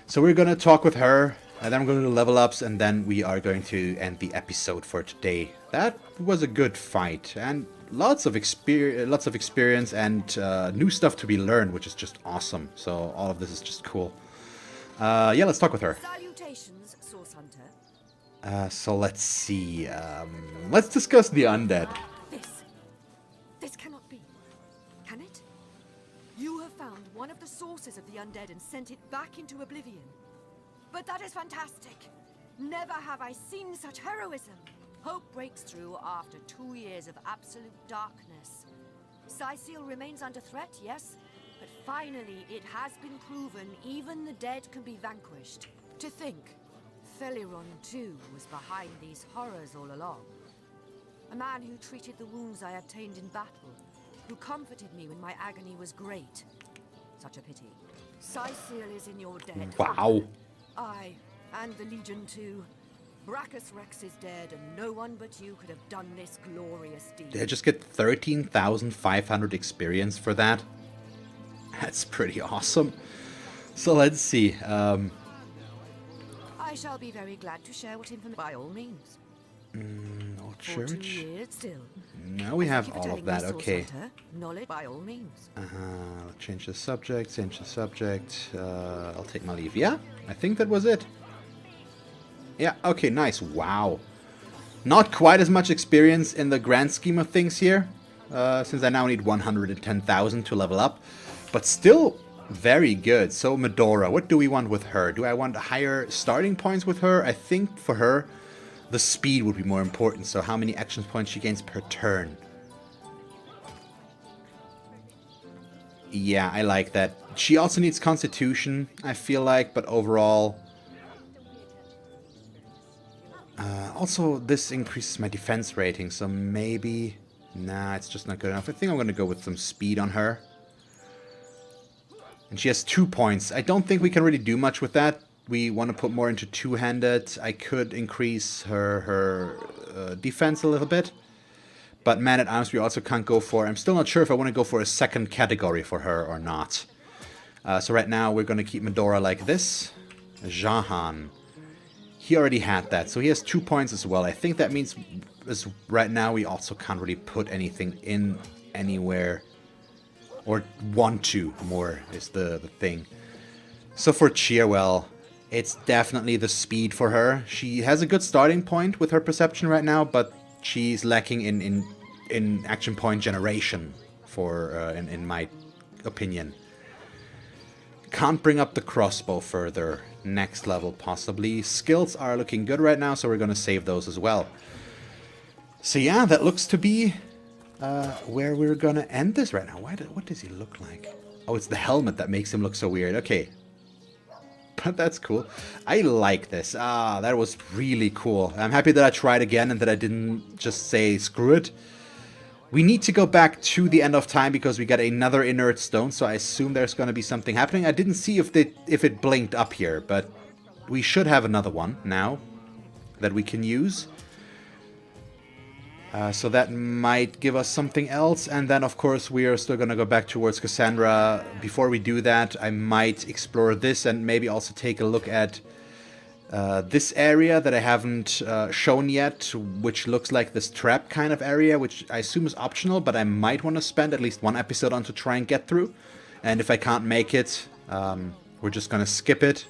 So we're going to talk with her, and then we're going to do level ups, and then we are going to end the episode for today. That was a good fight, and lots of experience and new stuff to be learned, which is just awesome. So all of this is just cool. Yeah, let's talk with her. Salutations, Source Hunter. So let's see. Let's discuss the undead. This cannot be. Can it? You have found one of the sources of the undead and sent it back into oblivion. But that is fantastic. Never have I seen such heroism. Hope breaks through after 2 years of absolute darkness. Syciel remains under threat, yes, but finally it has been proven even the dead can be vanquished. To think, Feliron too was behind these horrors all along. A man who treated the wounds I obtained in battle, who comforted me when my agony was great. Such a pity. Syciel is in your debt. Wow. I, and the Legion too. Braccus Rex is dead, and no one but you could have done this glorious deed. Did I just get 13,500 experience for that? That's pretty awesome. So let's see. I shall be very glad to share what information, by all means. Old For 2 church? years still. No, we have Thank you for all of telling that. me, Source Okay. Hunter. Knowledge, by all means. Change the subject. Change the subject. I'll take my leave. Yeah, I think that was it. Yeah, okay, nice. Wow. Not quite as much experience in the grand scheme of things here, since I now need 110,000 to level up. But still very good. So Medora, what do we want with her? Do I want higher starting points with her? I think for her, the speed would be more important. So how many action points she gains per turn. Yeah, I like that. She also needs Constitution, I feel like, but overall... also, this increases my defense rating, so maybe... Nah, it's just not good enough. I think I'm going to go with some speed on her. And she has 2 points. I don't think we can really do much with that. We want to put more into two-handed. I could increase her defense a little bit. But man-at-arms we also can't go for. I'm still not sure if I want to go for a second category for her or not. So right now we're going to keep Medora like this. Jahan. He already had that, so he has 2 points as well. I think that means right now we also can't really put anything in anywhere. Or want to more is the thing. So for Cheerwell, it's definitely the speed for her. She has a good starting point with her perception right now, but she's lacking in action point generation for in my opinion. Can't bring up the crossbow further. Next level possibly. Skills are looking good right now, so we're going to save those as well. So yeah, that looks to be where we're going to end this right now. What does he look like? Oh, it's the helmet that makes him look so weird. Okay. But that's cool. I like this. That was really cool. I'm happy that I tried again and that I didn't just say screw it. We need to go back to the end of time because we got another inert stone, so I assume there's going to be something happening. I didn't see if it blinked up here, but we should have another one now that we can use. So that might give us something else. And then, of course, we are still going to go back towards Cassandra. Before we do that, I might explore this and maybe also take a look at this area that I haven't shown yet, which looks like this trap kind of area, which I assume is optional, but I might want to spend at least one episode on to try and get through. And if I can't make it, we're just going to skip it,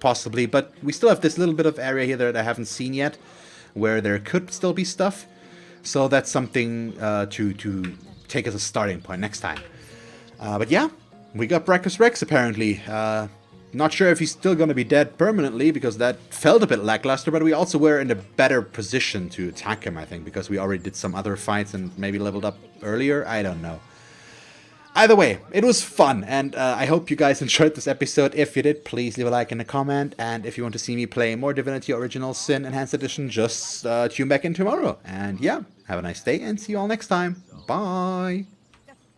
possibly. But we still have this little bit of area here that I haven't seen yet, where there could still be stuff. So that's something to take as a starting point next time. But yeah, we got Braccus Rex apparently. Not sure if he's still going to be dead permanently, because that felt a bit lackluster, but we also were in a better position to attack him, I think, because we already did some other fights and maybe leveled up earlier. I don't know. Either way, it was fun, and I hope you guys enjoyed this episode. If you did, please leave a like and a comment, and if you want to see me play more Divinity Original Sin Enhanced Edition, just tune back in tomorrow. And yeah, have a nice day, and see you all next time. Bye!